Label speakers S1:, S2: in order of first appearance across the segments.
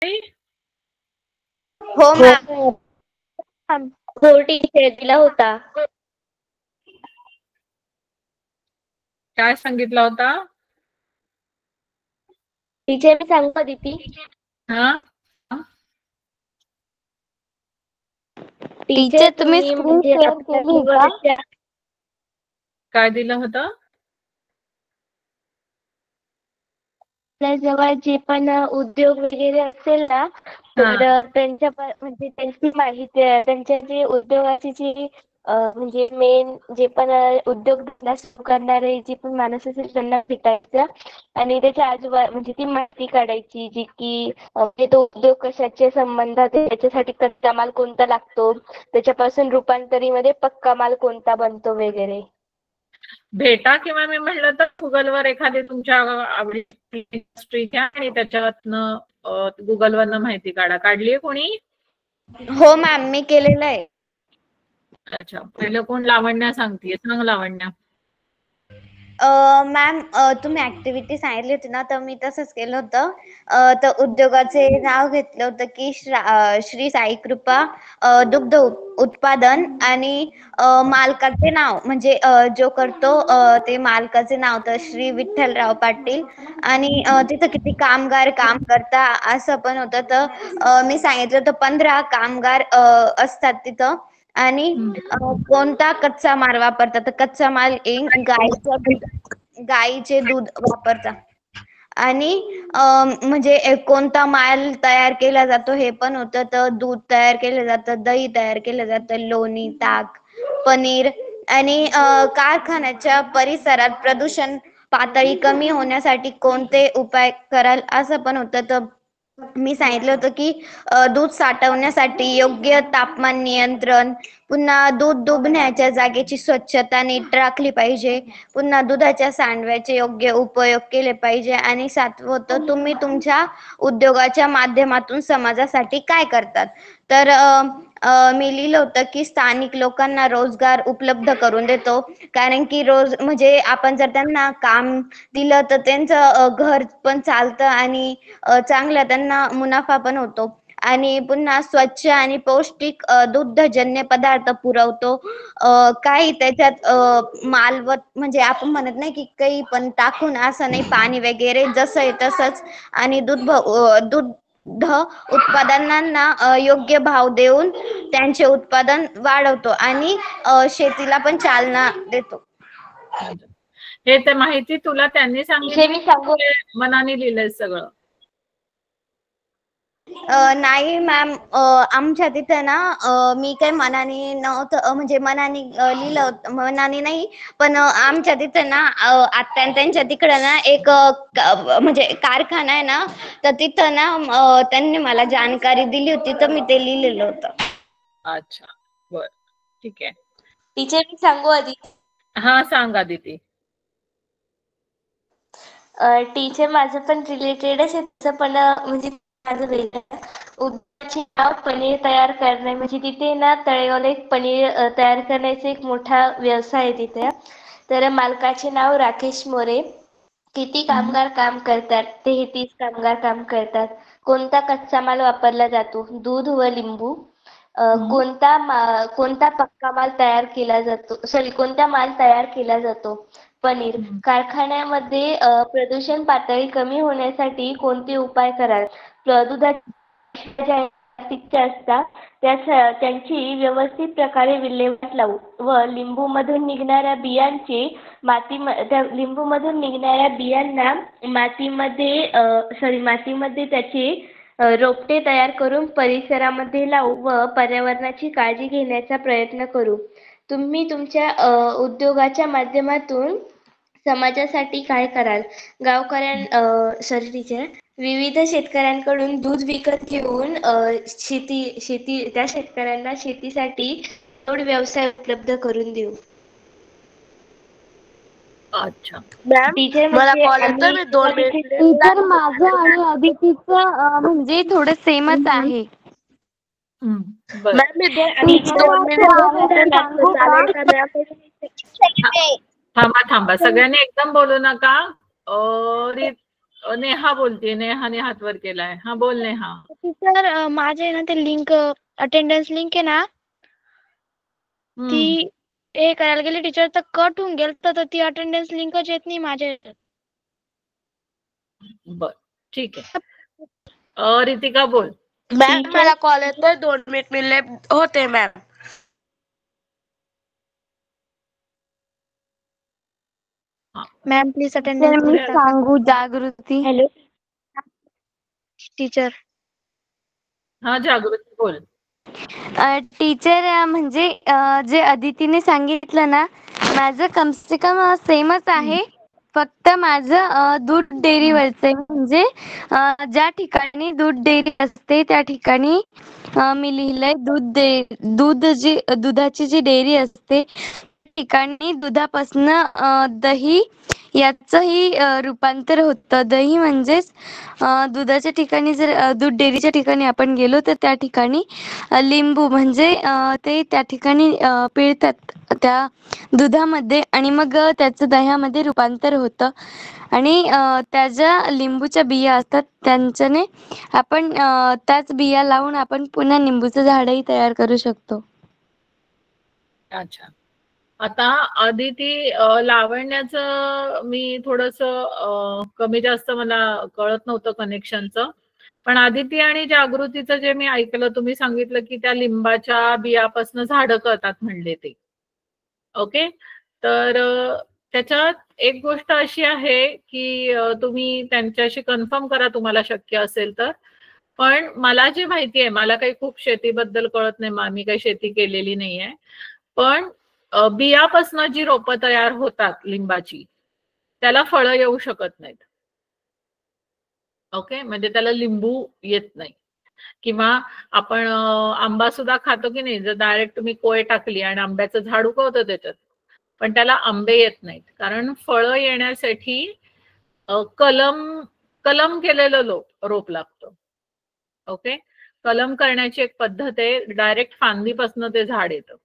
S1: हो मॅम, हो टीचर दिला होता.
S2: काय सांगितला होता
S1: टीचर मी सांगू का दीदी?
S2: हा
S1: टीचर तुम्ही स्क्रीन शेअर केली का?
S2: काय दिलं होतं?
S1: आपल्या जवळ जे पण उद्योग वगैरे असेल ना, तर त्यांच्या म्हणजे त्यांची माहिती, त्यांच्या जे उद्योगाची जी म्हणजे मेन जे पण उद्योगधंदा सुरू करणारे जे पण माणूस असेल त्यांना भेटायचं आणि त्याच्या आजूबाजू म्हणजे ती माहिती काढायची जी की तो उद्योग कशाच्या संबंधात आहे, त्याच्यासाठी कच्चा माल कोणता लागतो, त्याच्यापासून रूपांतरीमध्ये पक्का माल कोणता बनतो वगैरे.
S2: भेटा किंवा मी म्हणलं तर गुगलवर एखादी तुमच्या आवडीची इंडस्ट्री घ्या आणि त्याच्यातनं गुगलवरनं माहिती काढली कोणी?
S1: हो मॅम, मी केलेलं आहे.
S2: अच्छा, पहिलं कोण? लावण्या सांगतेय, सांग लावण्या.
S1: मॅम, तुम्ही ऍक्टिव्हिटी सांगितली होती ना, तर मी तसंच केलं होतं. तर उद्योगाचे नाव घेतलं होतं की श्री साई कृपा दुग्ध उत्पादन आणि मालकाचे नाव म्हणजे जो करतो ते मालकाचे नाव तर श्री विठ्ठलराव पाटील आणि तिथं किती कामगार काम करता असं पण होतं. तर मी सांगितलं होतं 15 कामगार असतात तिथं आणि कोणता कच्चा माल वापरतात, तर कच्चा माल गाईचे दूध वापरतात आणि म्हणजे कोणता माल तयार केला जातो हे पण होतं. तर दूध तयार केलं जातं, दही तयार केलं जातं, लोणी, ताक, पनीर आणि कारखान्याच्या परिसरात प्रदूषण पातळी कमी होण्यासाठी कोणते उपाय कराल असं पण होतं. तर मी सांगितलं होतं की दूध साठवण्यासाठी योग्य तापमान नियंत्रण, पुन्हा दूध दुभण्याच्या जागेची स्वच्छता नीट राखली पाहिजे, पुन्हा दुधाच्या सांडव्याचे योग्य उपयोग केले पाहिजे आणि 7वं होतं तुम्ही तुमच्या उद्योगाच्या माध्यमातून समाजासाठी काय करतात. तर मी लिहिलं होतं की स्थानिक लोकांना रोजगार उपलब्ध करून देतो, कारण की रोज म्हणजे आपण जर त्यांना काम दिलं तर त्यांचं घर पण चालतं आणि चांगला त्यांना मुनाफा पण होतो आणि पुन्हा स्वच्छ आणि पौष्टिक दुग्धजन्य पदार्थ पुरवतो. काही त्याच्यात मालवत म्हणजे आपण म्हणत नाही की काही पण टाकून असं नाही, पाणी वगैरे जसं आहे तसंच आणि दूध उत्पादनांना योग्य भाव देऊन त्यांचे उत्पादन वाढवतो आणि शेतीला पण चालना देतो.
S2: हे ते माहिती तुला त्यांनी सांगितली,
S1: मी सांगू
S2: मनाने लिहिलंय सगळं?
S1: नाही मॅम, आमच्या तिथे ना मी काही मनाने नव्हतं म्हणजे मनाने लिहिलं होतं, मनाने नाही पण आमच्या तिथे ना आत्या त्यांच्या तिकडं ना एक म्हणजे कारखाना आहे ना, तर तिथं ना त्यांनी मला जानकारी दिली होती तर मी ते लिहिलेलं होतं.
S2: अच्छा, बर, ठीक आहे.
S1: टीचर मी सांगू आधी?
S2: हा सांग आदिती.
S1: टीचर माझं पण रिलेटेडच आहे, पण म्हणजे माझं वेगळं. उद्योगाचे नाव पनीर तयार करणे, म्हणजे तिथे ना तळेगावला एक पनीर तयार करण्याचा एक मोठा व्यवसाय आहे तिथे. तर मालकाचे नाव राकेश मोरे. किती कामगार काम करतात? 33 कामगार काम करतात. कोणता कच्चा माल वापरला जातो? दूध व लिंबू. कोणता पक्का माल तयार केला जातो, कोणता माल तयार केला जातो? पनीर. कारखान्यामध्ये प्रदूषण पातळी कमी होण्यासाठी कोणते उपाय कराल? दुधाच्या असतात त्यांची व्यवस्थित प्रकारे विल्हेवाट लावू व लिंबूमधून निघणाऱ्या बियांचे लिंबूमधून निघणाऱ्या बियांना मातीमध्ये त्याचे रोपटे तयार करून परिसरामध्ये लावू व पर्यावरणाची काळजी घेण्याचा प्रयत्न करू. तुम्ही तुमच्या उद्योगाच्या माध्यमातून समाजासाठी काय कराल? टीचर, विविध शेतकऱ्यांकडून दूध विकत घेऊन त्या शेतकऱ्यांना शेतीसाठी जोड व्यवसाय उपलब्ध करून देऊ.
S2: अच्छा,
S1: टीचर मला कॉल येतोय, मी 2 मिनिट. टीचर माझं आणि अदितीचं म्हणजे थोडं सेमच आहे.
S2: बर,
S1: मी 2 मिनिट
S2: थांबा, सगळ्यांनी एकदम बोलू नका. नेहा बोलते, नेहाने हात वर केलाय. हा बोल नेहा.
S3: टीचर माझे ना ते लिंक अटेंडन्स लिंक आहे ना ती हे करायला गेली टीचर तर कट होऊन गेल तर ती अटेंडन्स लिंकच येत नाही माझ्या ह्याच्यात.
S2: बर ठीक आहे. रितिका बोल.
S4: मॅम मला कॉल येतोय 2 मिनिट मिळले होते मॅम.
S3: मॅम प्लीज
S1: तर
S3: अटेंडन्स
S1: मी
S3: लिंक टाका.
S1: सांगू जागृती.
S3: Hello teacher.
S2: हा जागृती बोल.
S1: टीचर म्हणजे जे अदितीने सांगितलं ना माझं कम से कम सेमच आहे. फक्त माझं दूध डेअरीवरचं आहे. म्हणजे ज्या ठिकाणी दूध डेअरी असते त्या ठिकाणी मी लिहिलंय दुधाची जी डेअरी असते त्या ठिकाणी दुधापासनं दही याचंही रूपांतर होतं. दही म्हणजेच दुधाच्या ठिकाणी जर दूध डेअरीच्या ठिकाणी आपण गेलो तर त्या ठिकाणी लिंबू म्हणजे ते त्या ठिकाणी पिळतात त्या दुधामध्ये आणि मग त्याचं दह्यामध्ये रूपांतर होतं. आणि त्या ज्या लिंबूच्या बिया असतात त्यांच्याने आपण त्याच बिया लावून आपण पुन्हा लिंबूचं झाडही तयार करू शकतो.
S2: अच्छा. आता अदिती लावण्याचं मी थोडस कमी जास्त मला कळत नव्हतं कनेक्शनचं. पण आदिती आणि जागृतीचं जे मी ऐकलं तुम्ही सांगितलं की त्या लिंबाच्या बियापासून झाडं करतात म्हणले ते. ओके. तर त्याच्यात एक गोष्ट अशी आहे की तुम्ही त्यांच्याशी कन्फर्म करा तुम्हाला शक्य असेल तर. पण मला जे माहिती आहे, मला काही खूप शेतीबद्दल कळत नाही, मी काही शेती केलेली नाहीये. पण बियापासून जी रोपं तयार होतात लिंबाची त्याला फळं येऊ शकत नाहीत. ओके. म्हणजे त्याला लिंबू येत नाही. किंवा आपण आंबा सुद्धा खातो की नाही, जर डायरेक्ट तुम्ही कोय टाकली आणि आंब्याचं झाड उगवतं त्याच्यात, पण त्याला आंबे येत नाहीत. कारण फळं येण्यासाठी कलम केलेलं रोप लागतं. ओके. कलम करण्याची एक पद्धत आहे, डायरेक्ट फांदीपासून ते झाड येतं.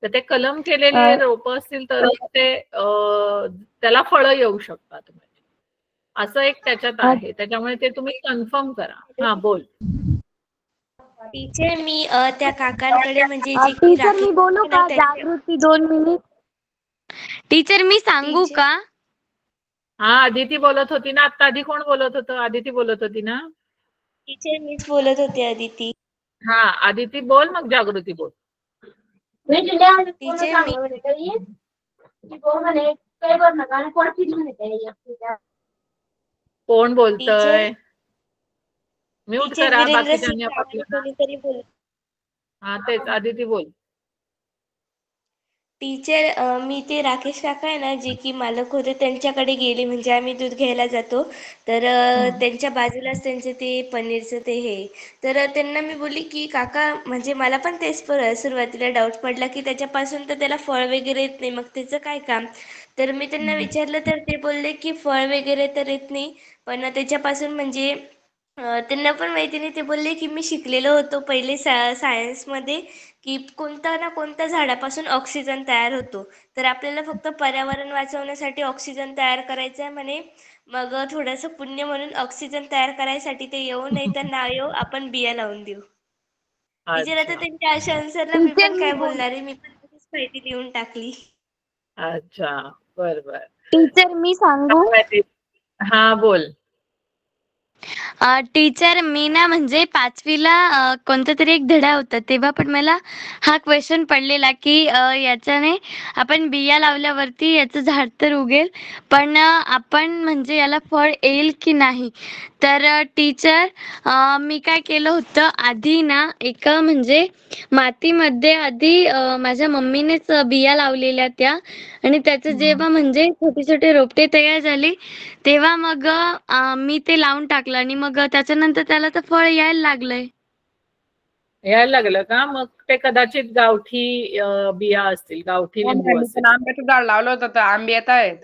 S2: तर ते कलम केलेले रोप असतील तर ते त्याला फळं येऊ शकतात. असं एक त्याच्यात आहे. त्याच्यामुळे ते तुम्ही कन्फर्म करा. हा बोल.
S4: टीचर मी त्या काकांकडे म्हणजे जे की
S1: टीचर मी बोलू का? जागृती 2 मिनिट. टीचर मी सांगू का?
S2: हा आदिती बोलत होती ना आता. आधी कोण बोलत होतं? आदिती बोलत होती ना.
S4: टीचर मीच बोलत होते अदिती.
S2: हा आदिती बोल, मग जागृती बोल.
S4: टीचर मी
S2: कोण बोलतय? म्यूट
S4: टीचर
S2: करा.
S4: वीरेंद्र
S2: बाकीच्यांनी
S4: सिंग
S2: आपापल्या.
S4: कोणीतरी बोल.
S2: हा तेच आदिती बोल.
S4: टीचर मी ते राकेश काका आहे ना जे की मालक होते त्यांच्याकडे गेले. म्हणजे आम्ही दूध घ्यायला जातो तर त्यांच्या बाजूलाच त्यांचे ते पनीरचं ते हे. तर त्यांना मी बोलली की काका म्हणजे मला पण तेच सुरुवातीला डाऊट पडला की त्याच्यापासून तर त्याला फळ वगैरे येत नाही, मग त्याचं काय काम. तर मी त्यांना विचारलं तर ते बोलले की फळ वगैरे तर येत नाही, पण त्याच्यापासून म्हणजे त्यांना पण माहिती नाही. ते बोलले की मी शिकलेलो होतो पहिले सायन्समध्ये की कोणता ना कोणत्या झाडापासून ऑक्सिजन तयार होतो. तर आपल्याला फक्त पर्यावरण वाचवण्यासाठी ऑक्सिजन तयार करायचं आहे म्हणे. मग थोडंसं पुण्य म्हणून ऑक्सिजन तयार करायसाठी ते येऊ नाही तर ना येऊ आपण बिया लावून देऊ. टीचर आता त्यांच्या अशा आन्सरला मी पण काय बोलणार आहे. मी पण तशीच माहिती लिहून टाकली.
S2: अच्छा बर बर.
S1: टीचर मी सांगू?
S2: हा बोल.
S1: टीचर मी ना म्हणजे 5वीला कोणता तरी एक धडा होता तेव्हा पण मला हा क्वेश्चन पडलेला की याच्याने आपण बिया लावल्यावरती याचं झाड तर उगेल, पण आपण म्हणजे याला फळ येईल की नाही. तर टीचर मी काय केलं होतं आधी ना म्हणजे मातीमध्ये आधी माझ्या मम्मीनेच बिया लावलेल्या त्या आणि त्याचं जेव्हा म्हणजे छोटे छोटे रोपटे तयार झाले तेव्हा मग मी ते लावून टाकलं आणि मग त्याच्यानंतर त्याला तर फळ यायला लागलंय.
S2: यायला लागलं का? मग ते कदाचित गावठी बिया असतील, गावठी लिंबू असेल.
S5: आंब्याचं झाड लावलं होतं तर आंबे येत आहेत.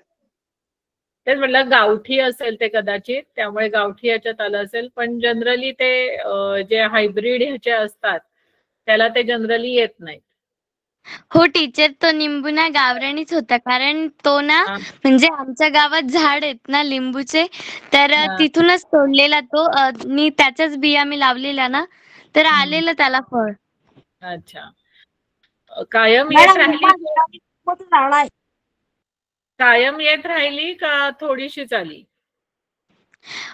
S2: तेच म्हटलं गावठी असेल ते कदाचित, त्यामुळे गावठी याच्यात आलं असेल. पण जनरली ते जे हायब्रिड ह्याचे असतात त्याला ते जनरली येत नाहीत.
S6: हो टीचर, तो निंबुना गावरानीच होता. कारण तो ना
S2: हा.
S6: म्हणजे आमच्या गावात झाड आहेत ना लिंबूचे, तर
S2: हा.
S6: तिथूनच तोडलेला तो. मी त्याच्याच बिया मी लावलेल्या ना, तर आलेलं त्याला फळ.
S2: अच्छा. कायम येत राहिली कायम येत राहिली का थोडीशीच आली?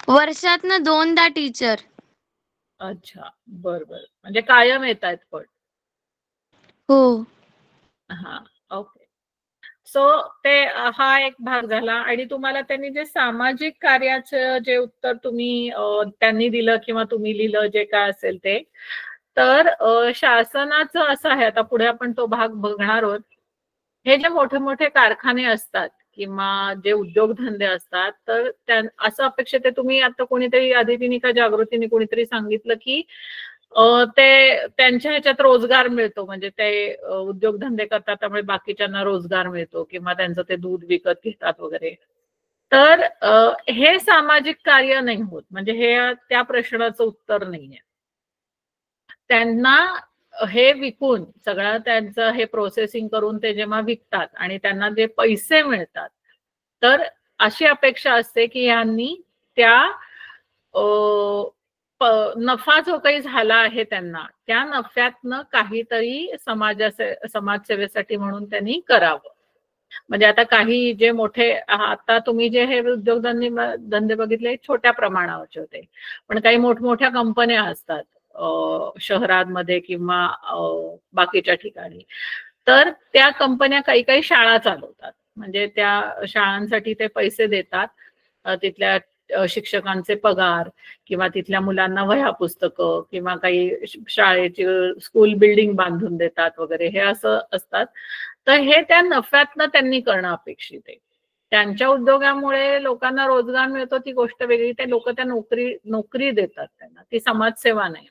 S6: वर्षातनं 2दा टीचर.
S2: अच्छा, बर बर. म्हणजे कायम येत आहेत पण.
S6: हो.
S2: हा, ओके. सो ते हा एक भाग झाला. आणि तुम्हाला त्यांनी जे सामाजिक कार्याचं जे उत्तर तुम्ही त्यांनी दिलं किंवा तुम्ही लिहिलं जे काय असेल ते, तर शासनाचं असं आहे, आता पुढे आपण तो भाग बघणार आहोत. हे जे मोठे मोठे कारखाने असतात किंवा जे उद्योगधंदे असतात, तर असं अपेक्षित आहे, तुम्ही आता कोणीतरी आदितीने का जागृतीने कोणीतरी सांगितलं की ते त्यांच्या ह्याच्यात रोजगार मिळतो, म्हणजे ते उद्योगधंदे करतात त्यामुळे बाकीच्यांना रोजगार मिळतो किंवा त्यांचं ते दूध विकत घेतात वगैरे. तर हे सामाजिक कार्य नाही होत, म्हणजे हे त्या प्रश्नाचं उत्तर नाहीये. त्यांना हे विकून सगळं त्यांचं हे प्रोसेसिंग करून ते जेव्हा विकतात आणि त्यांना जे पैसे मिळतात, तर अशी अपेक्षा असते की यांनी त्या नफा जो काही झाला आहे त्यांना, त्या नफ्यातनं काहीतरी समाजसेवेसाठी म्हणून त्यांनी करावं. म्हणजे आता काही जे मोठे, आता तुम्ही जे हे उद्योगधंदे बघितले छोट्या प्रमाणावरचे होते, पण काही मोठमोठ्या कंपन्या असतात शहरांमध्ये किंवा बाकीच्या ठिकाणी. तर त्या कंपन्या काही काही शाळा चालवतात, म्हणजे त्या शाळांसाठी ते पैसे देतात, तिथल्या शिक्षकांचे पगार किंवा तिथल्या मुलांना वह्या पुस्तकं किंवा काही शाळेची स्कूल बिल्डिंग बांधून देतात वगैरे, हे असं असतात. तर हे त्या नफ्यातनं त्यांनी करणं अपेक्षित आहे. त्यांच्या उद्योगामुळे लोकांना रोजगार मिळतो ती गोष्ट वेगळी, ते लोक त्या नोकरी देतात त्यांना, ती समाजसेवा नाही.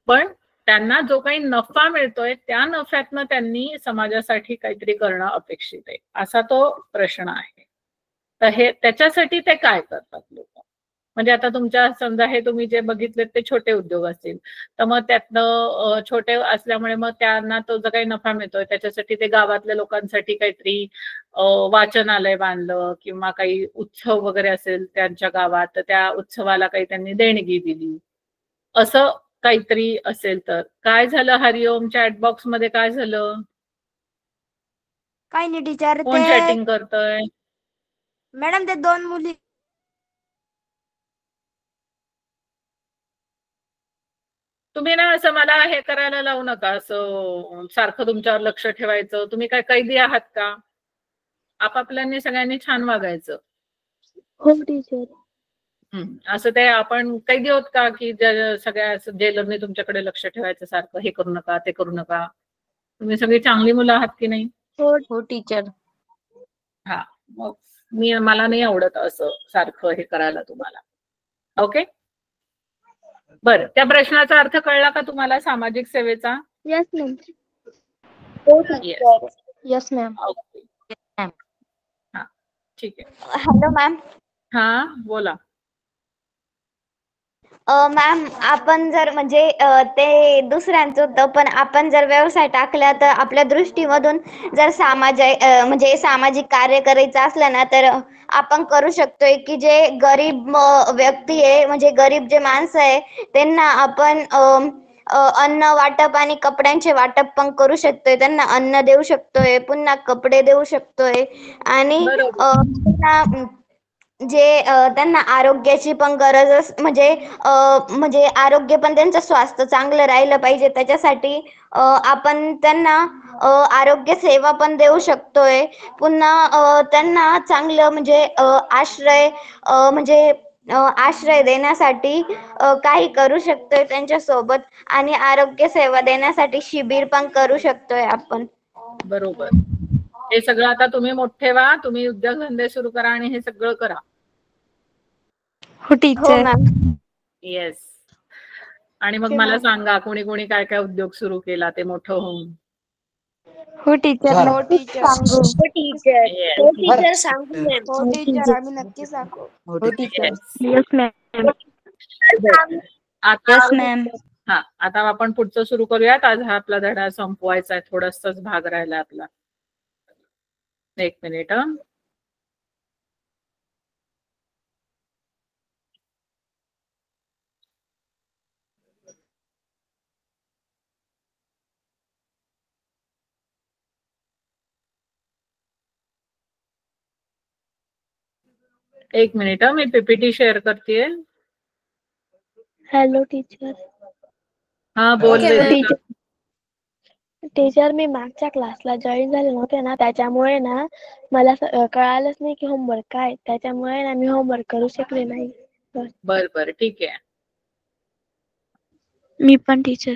S2: पण त्यांना जो काही नफा मिळतोय त्या नफ्यातनं त्यांनी समाजासाठी काहीतरी करणं अपेक्षित आहे, असा तो प्रश्न आहे. तर हे त्याच्यासाठी ते काय करतात लोक, म्हणजे आता तुमच्या समजा हे तुम्ही जे बघितले ते छोटे उद्योग असतील, तर मग त्यातनं छोटे असल्यामुळे मग त्यांना तो जो काही नफा मिळतोय त्याच्यासाठी ते गावातल्या लोकांसाठी काहीतरी वाचनालय बांधलं किंवा काही उत्सव वगैरे असेल त्यांच्या गावात, तर त्या उत्सवाला काही त्यांनी देणगी दिली, असं काहीतरी असेल. तर काय झालं हरिओम, चॅट बॉक्स मध्ये काय झालं?
S7: काही नाही टीचर,
S2: कोण चॅटिंग करतोय?
S7: मॅडम ते 2 मुली.
S2: तुम्ही ना असं मला हे करायला लावू नका, असं सारखं तुमच्यावर लक्ष ठेवायचं. तुम्ही काय कैदी आहात का? आपापल्याने सगळ्यांनी छान वागायचं.
S3: हो टीचर.
S2: असं ते आपण कैदी होत का की सगळ्या जेलरने तुमच्याकडे लक्ष ठेवायचं सारखं, हे करू नका ते करू नका? तुम्ही सगळी चांगली मुलं आहात की नाही?
S6: हो टीचर.
S2: हा, मग मला नाही आवडत असं सारखं हे करायला तुम्हाला. ओके, बरं. त्या प्रश्नाचा अर्थ कळला का तुम्हाला सामाजिक सेवेचा?
S3: Yes ma'am. Yes ma'am.
S2: Okay, हा, ठीक आहे.
S1: Hello ma'am.
S2: हा, बोला.
S1: मॅम, आपण जर म्हणजे ते दुसऱ्यांचं होतं, पण आपण जर व्यवसाय टाकला तर आपल्या दृष्टीमधून जर म्हणजे सामाजिक कार्य करायचं असलं ना, तर आपण करू शकतोय की जे गरीब व्यक्ती आहे, म्हणजे गरीब जे माणसं आहे त्यांना आपण अन्न वाटप आणि कपड्यांचे वाटप पण करू शकतोय, त्यांना अन्न देऊ शकतोय, पुन्हा कपडे देऊ शकतोय आणि पुन्हा जे त्यांना आरोग्याची पण गरज म्हणजे आरोग्य पण त्यांचं स्वास्थ्य चांगलं राहिलं पाहिजे, त्याच्यासाठी आपण त्यांना आरोग्य सेवा पण देऊ शकतोय. पुन्हा त्यांना चांगलं म्हणजे आश्रय देण्यासाठी काही करू शकतोय त्यांच्यासोबत, आणि आरोग्य सेवा देण्यासाठी शिबिर पण करू शकतोय आपण.
S2: बरोबर. हे सगळं आता तुम्ही मोठे व्हा, तुम्ही उद्योगधंदे सुरू करा आणि हे सगळं करा.
S6: हो टीचर.
S1: मॅम.
S2: येस. आणि मग मला सांगा कोणी कोणी काय काय उद्योग सुरू केला ते मोठं होऊन.
S6: हो टीचर.
S7: हो टीचर.
S6: सांगू.
S7: हो टीचर.
S2: Yes.
S7: हो टीचर, सांगू मॅम. हो टीचर, आम्ही नक्की सांगू.
S6: हो टीचर.
S2: Yes.
S3: Yes ma'am.
S2: आता
S6: येस मॅम.
S2: हा, आता आपण पुढचं सुरू करूयात. आज हा आपला धडा संपवायचा आहे, थोडासाच भाग राहिला आपला. एक मिनिट. एक मिनिट, मी पीपीटी शेअर करते.
S3: Hello teacher.
S2: हा बोल
S3: टीचर टीचर मी मागच्या क्लासला जॉईन झाले नव्हते ना, त्याच्यामुळे ना मला कळालंच नाही की होमवर्क काय, त्याच्यामुळे ना मी होमवर्क करू शकले नाही.
S2: बर ठीक आहे.
S3: मी पण टीचर.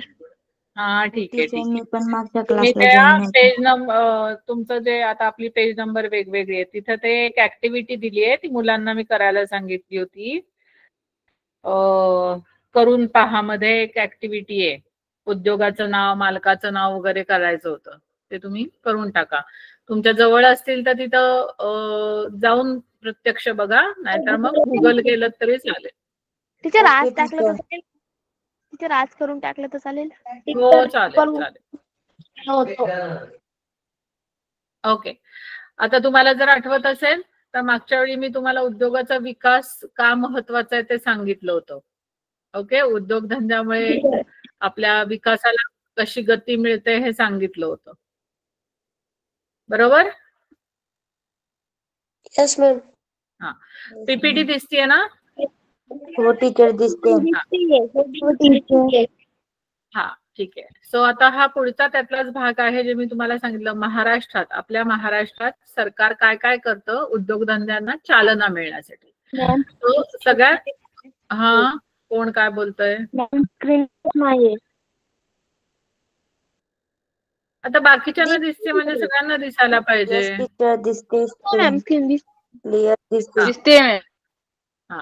S2: हा ठीक आहे.
S8: मी पण मागच्या
S2: तुम्ही
S8: क्लासला
S2: त्या
S8: जॉईन
S2: पेज नंबर, तुमचं जे आता आपली पेज नंबर वेगवेगळी आहे, तिथं ते एक ऍक्टिव्हिटी दिली आहे, ती मुलांना मी करायला सांगितली होती. करून पहा मध्ये एक ऍक्टिव्हिटी आहे, उद्योगाचं नाव, मालकाचं नाव वगैरे करायचं होतं. ते तुम्ही करून टाका. तुमच्या जवळ असतील तर तिथं जाऊन प्रत्यक्ष बघा, नाहीतर मग गुगल केलं तरी चालेल.
S3: टीचर आज टाकलं तर चालेल? टीचर आज करून टाकलं तर चालेल?
S2: हो चालेल. ओके. आता तुम्हाला जर आठवत असेल तर मागच्या वेळी मी तुम्हाला उद्योगाचा विकास का महत्वाचा आहे ते सांगितलं होतं. ओके, उद्योगधंद्यामुळे आपल्या विकासाला कशी गती मिळते हे सांगितलं होतं, बरोबर?
S7: Yes ma'am.
S2: हा, पीपीटी दिसतीये ना?
S8: हो टीचर दिसते.
S2: हा ठीक आहे. सो आता हा पुढचा त्यातलाच भाग आहे जे मी तुम्हाला सांगितलं. महाराष्ट्रात, आपल्या महाराष्ट्रात सरकार काय काय करतं उद्योगधंद्यांना चालना मिळण्यासाठी. तो सगळ्यात, हा कोण काय बोलतोय? आता बाकीच्यांना दिसते म्हणजे सगळ्यांना दिसायला पाहिजे.
S8: टीचर दिसते. क्लिअर दिसते.
S5: दिसते.
S2: हा,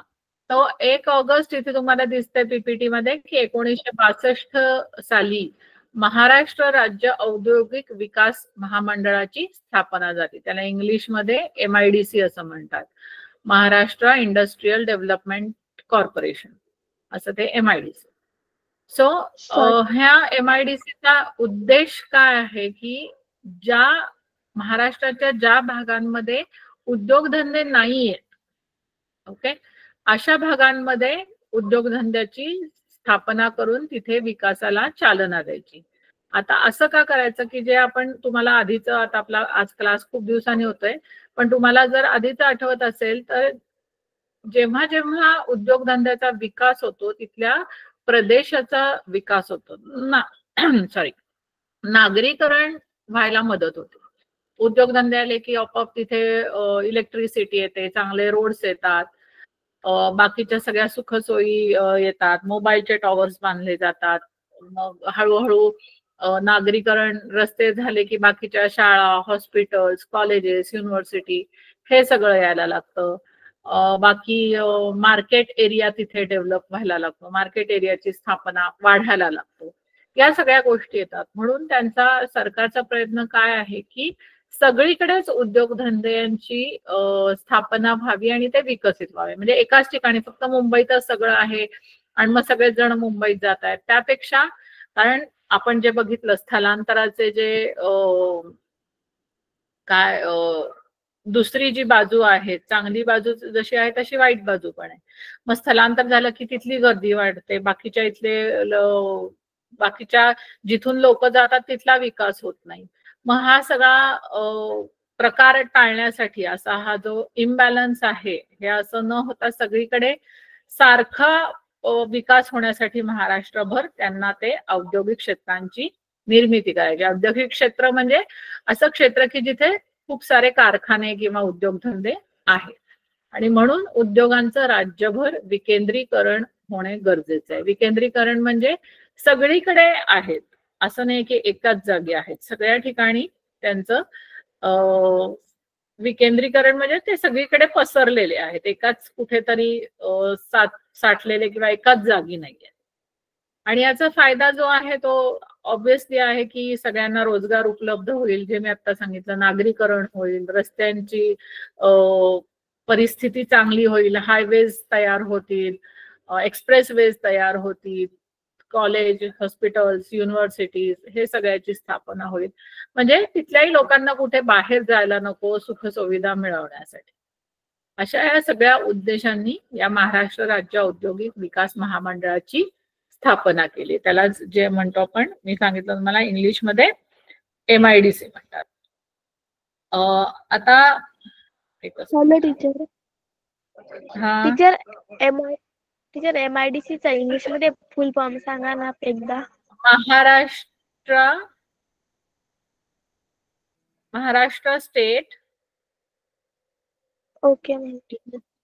S2: तो 1 ऑगस्ट इथे तुम्हाला दिसतंय पीपीटी मध्ये की 1962 साली महाराष्ट्र राज्य औद्योगिक विकास महामंडळाची स्थापना झाली. त्याला इंग्लिशमध्ये MIDC असं म्हणतात, महाराष्ट्र इंडस्ट्रियल डेव्हलपमेंट कॉर्पोरेशन, असं ते MIDC. सो ह्या MIDCचा उद्देश काय आहे की ज्या महाराष्ट्राच्या ज्या भागांमध्ये उद्योगधंदे नाहीयेत, ओके, अशा भागांमध्ये उद्योगधंद्याची स्थापना करून तिथे विकासाला चालना द्यायची. आता असं का करायचं की जे आपण तुम्हाला आधीचं, आता आपला आज क्लास खूप दिवसांनी होतोय, पण तुम्हाला जर आधीचं आठवत असेल तर जेव्हा जेव्हा उद्योगधंद्याचा विकास होतो तिथल्या प्रदेशाचा विकास होतो ना, सॉरी, नागरीकरण व्हायला मदत होते. उद्योगधंदे आले की आपोआप तिथे इलेक्ट्रिसिटी येते, चांगले रोड्स येतात, बाकीच्या सगळ्या सुखसोयी येतात, मोबाईलचे टॉवर्स बांधले जातात. मग हळूहळू नागरीकरण, रस्ते झाले की बाकीच्या शाळा, हॉस्पिटल्स, कॉलेजेस, युनिव्हर्सिटी हे सगळं यायला लागतं. बाकी मार्केट एरिया तिथे डेव्हलप व्हायला लागतो, मार्केट एरियाची स्थापना वाढायला लागतो, या सगळ्या गोष्टी येतात. म्हणून त्यांचा, सरकारचा प्रयत्न काय आहे की सगळीकडेच उद्योगधंद्यांची स्थापना व्हावी आणि ते विकसित व्हावे. म्हणजे एकाच ठिकाणी फक्त मुंबईतच सगळं आहे आणि मग सगळेच जण मुंबईत जात आहेत, त्यापेक्षा, कारण आपण जे बघितलं स्थलांतराचे जे काय दुसरी जी बाजू आहे, चांगली बाजू जशी आहे तशी वाईट बाजू पण आहे. मग स्थलांतर झालं की तिथली गर्दी वाढते, बाकीच्या जिथून लोक जातात तिथला विकास होत नाही. मग हा सगळा प्रकार टाळण्यासाठी असा हा जो इम्बॅलन्स आहे, हे असं न होता सगळीकडे सारखा विकास होण्यासाठी महाराष्ट्रभर त्यांना ते औद्योगिक क्षेत्रांची निर्मिती करायची. औद्योगिक क्षेत्र म्हणजे असं क्षेत्र की जिथे खूप सारे कारखाने किंवा उद्योगधंदे आहेत, आणि म्हणून उद्योगांचं राज्यभर विकेंद्रीकरण होणे गरजेचं आहे. विकेंद्रीकरण म्हणजे सगळीकडे आहेत असं नाही की एकाच जागी आहेत, सगळ्या ठिकाणी त्यांचं विकेंद्रीकरण म्हणजे ते सगळीकडे पसरलेले आहेत, एकाच कुठेतरी साठलेले किंवा एकाच जागी नाहीये. आणि याचा फायदा जो आहे तो ऑब्व्हियसली आहे की सगळ्यांना रोजगार उपलब्ध होईल, जे मी आता सांगितलं, नागरीकरण होईल, रस्त्यांची परिस्थिती चांगली होईल, हायवेज तयार होतील, एक्सप्रेसवेज तयार होतील, कॉलेज, हॉस्पिटल्स, युनिव्हर्सिटीज हे सगळ्याची स्थापना होईल. म्हणजे तिथल्याही लोकांना कुठे बाहेर जायला नको सुखसुविधा मिळवण्यासाठी. अशा या सगळ्या उद्देशांनी या महाराष्ट्र राज्य औद्योगिक विकास महामंडळाची स्थापना केली. त्याला जे म्हणतो आपण, मी सांगितलं तुम्हाला इंग्लिशमध्ये MIDC म्हणतात. आता
S3: टीचर
S2: हा
S3: टीचर MIDC चा इंग्लिश मध्ये फुल फॉर्म सांगा ना एकदा.
S2: Maharashtra state
S3: okay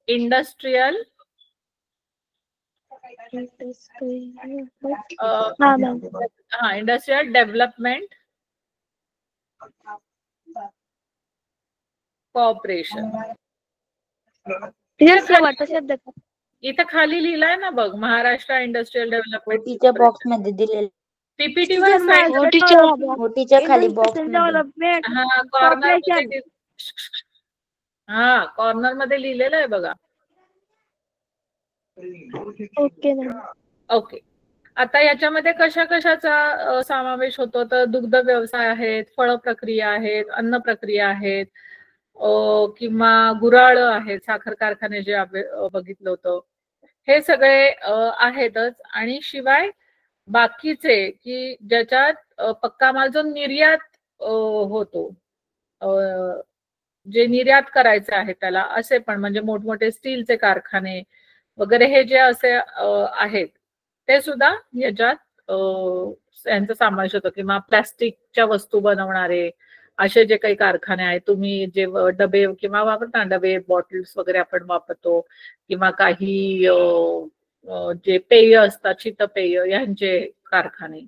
S2: industrial industrial development corporation. इथं खाली लिहिलंय ना बघ, महाराष्ट्र इंडस्ट्रियल डेव्हलपमेंट.
S8: ओटीच्या बॉक्स मध्ये दिलेलं.
S2: PPT वर
S8: ओटीच्या खाली बॉक्स
S2: कॉर्नर मध्ये लिहिलेलं आहे बघा. ओके. आता याच्यामध्ये कशा कशाचा समावेश होतो, तर दुग्ध व्यवसाय आहेत, फळ प्रक्रिया आहेत, अन्न प्रक्रिया आहेत, किंवा गुराळ आहेत, साखर कारखाने जे बघितलं होतं, हे सगळे आहेतच. आणि शिवाय बाकीचे की ज्याच्यात पक्का माल जो निर्यात होतो, जे निर्यात करायचे आहे त्याला, असे पण म्हणजे मोठमोठे स्टीलचे कारखाने वगैरे हे जे असे आहेत ते सुद्धा याच्यात यांचा समावेश होतो. किंवा प्लास्टिकच्या वस्तू बनवणारे असे जे काही कारखाने आहेत, तुम्ही जे डबे किंवा वापरता, डबे बॉटल्स वगैरे आपण वापरतो, किंवा काही जे पेय असतात, शीतपेय, यांचे कारखाने,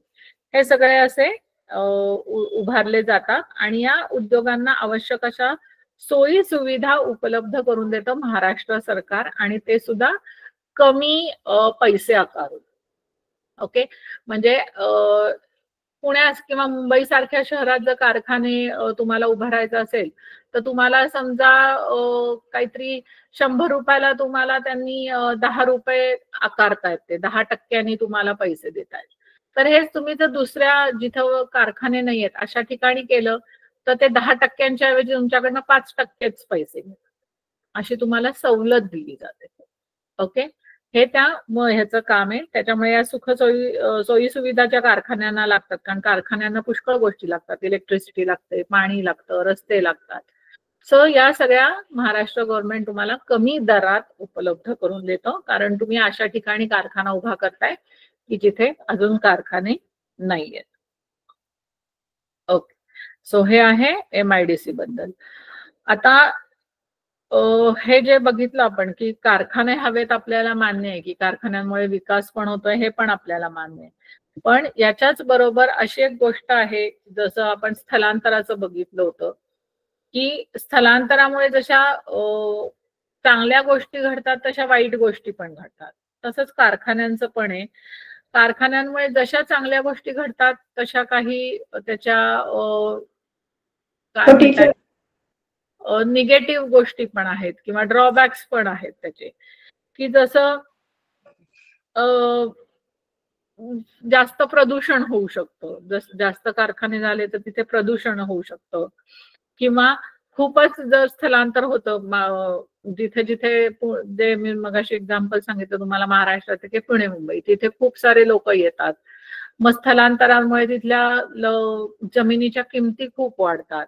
S2: हे सगळे असे उभारले जातात. आणि या उद्योगांना आवश्यक अशा सोयी सुविधा उपलब्ध करून देतं महाराष्ट्र सरकार, आणि ते सुद्धा कमी पैसे आकारून. ओके. म्हणजे पुण्यात किंवा मुंबई सारख्या शहरात जर कारखाने तुम्हाला उभारायचं असेल तर तुम्हाला समजा काहीतरी 100 रुपयाला तुम्हाला त्यांनी 10 रुपये आकारतायत, ते 10% तुम्हाला पैसे देत आहेत. तर हेच तुम्ही जर दुसऱ्या जिथं कारखाने नाहीयेत अशा ठिकाणी केलं तर ते 10% ऐवजी तुमच्याकडनं 5% पैसे मिळतात, अशी तुम्हाला सवलत दिली जाते. ओके. हे त्या ह्याचं काम आहे. त्याच्यामुळे या सोयी सुविधाच्या कारखान्यांना लागतात, कारण कारखान्यांना पुष्कळ गोष्टी लागतात. इलेक्ट्रिसिटी लागते, पाणी लागतं, रस्ते लागतात. सो या सगळ्या महाराष्ट्र गव्हर्नमेंट तुम्हाला कमी दरात उपलब्ध करून देतं, कारण तुम्ही अशा ठिकाणी कारखाना उभा करताय की जिथे अजून कारखाने नाहीयेत. ओके. सो हे आहे MIDC बद्दल. आता हे जे बघितलं आपण की कारखाने हवेत, आपल्याला मान्य आहे की कारखान्यांमुळे विकास पण होतोय, हे पण आपल्याला मान्य आहे. पण याच्याच बरोबर अशी एक गोष्ट आहे, जसं आपण स्थलांतराचं बघितलं होतं की स्थलांतरामुळे जशा चांगल्या गोष्टी घडतात तशा वाईट गोष्टी पण घडतात. तसंच कारखान्यांचं पण आहे. कारखान्यांमुळे जशा चांगल्या गोष्टी घडतात तशा काही त्याच्या निगेटिव्ह गोष्टी पण आहेत किंवा ड्रॉबॅक्स पण आहेत त्याचे, की जसं जास्त प्रदूषण होऊ शकतं. जास्त कारखाने झाले तर तिथे प्रदूषण होऊ शकतं, किंवा खूपच जर स्थलांतर होतं, जिथे जिथे जे मी मगाशी एक्झाम्पल सांगितलं तुम्हाला महाराष्ट्रात की पुणे मुंबई, तिथे खूप सारे लोक येतात. मग स्थलांतरामुळे तिथल्या जमिनीच्या किमती खूप वाढतात,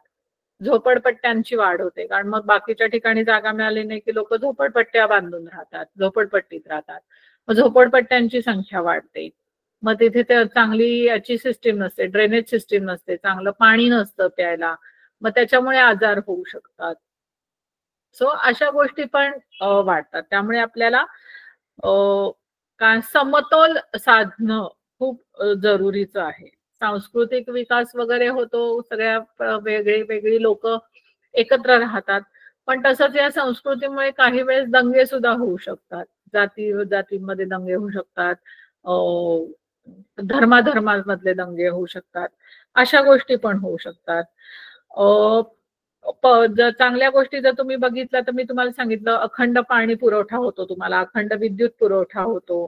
S2: झोपडपट्ट्यांची वाढ होते, कारण मग बाकीच्या ठिकाणी जागा मिळाली नाही की लोक झोपडपट्ट्या बांधून राहतात, झोपडपट्टीत राहतात. मग झोपडपट्ट्यांची संख्या वाढते. मग तिथे चांगली याची सिस्टीम नसते, ड्रेनेज सिस्टीम नसते, चांगलं पाणी नसतं प्यायला, मग त्याच्यामुळे आजार होऊ शकतात. सो अशा गोष्टी पण वाढतात. त्यामुळे आपल्याला समतोल साधणं खूप जरुरीचं आहे. सांस्कृतिक विकास वगैरे होतो, सगळ्या वेगळी लोक एकत्र राहतात, पण तसंच या संस्कृतीमुळे काही वेळेस दंगे सुद्धा होऊ शकतात. जातीमध्ये दंगे होऊ शकतात, धर्माधर्मांमधले दंगे होऊ शकतात, अशा गोष्टी पण होऊ शकतात. जर चांगल्या गोष्टी जर तुम्ही बघितल्या तर मी तुम्हाला सांगितलं, अखंड पाणी पुरवठा होतो, तुम्हाला अखंड विद्युत पुरवठा होतो,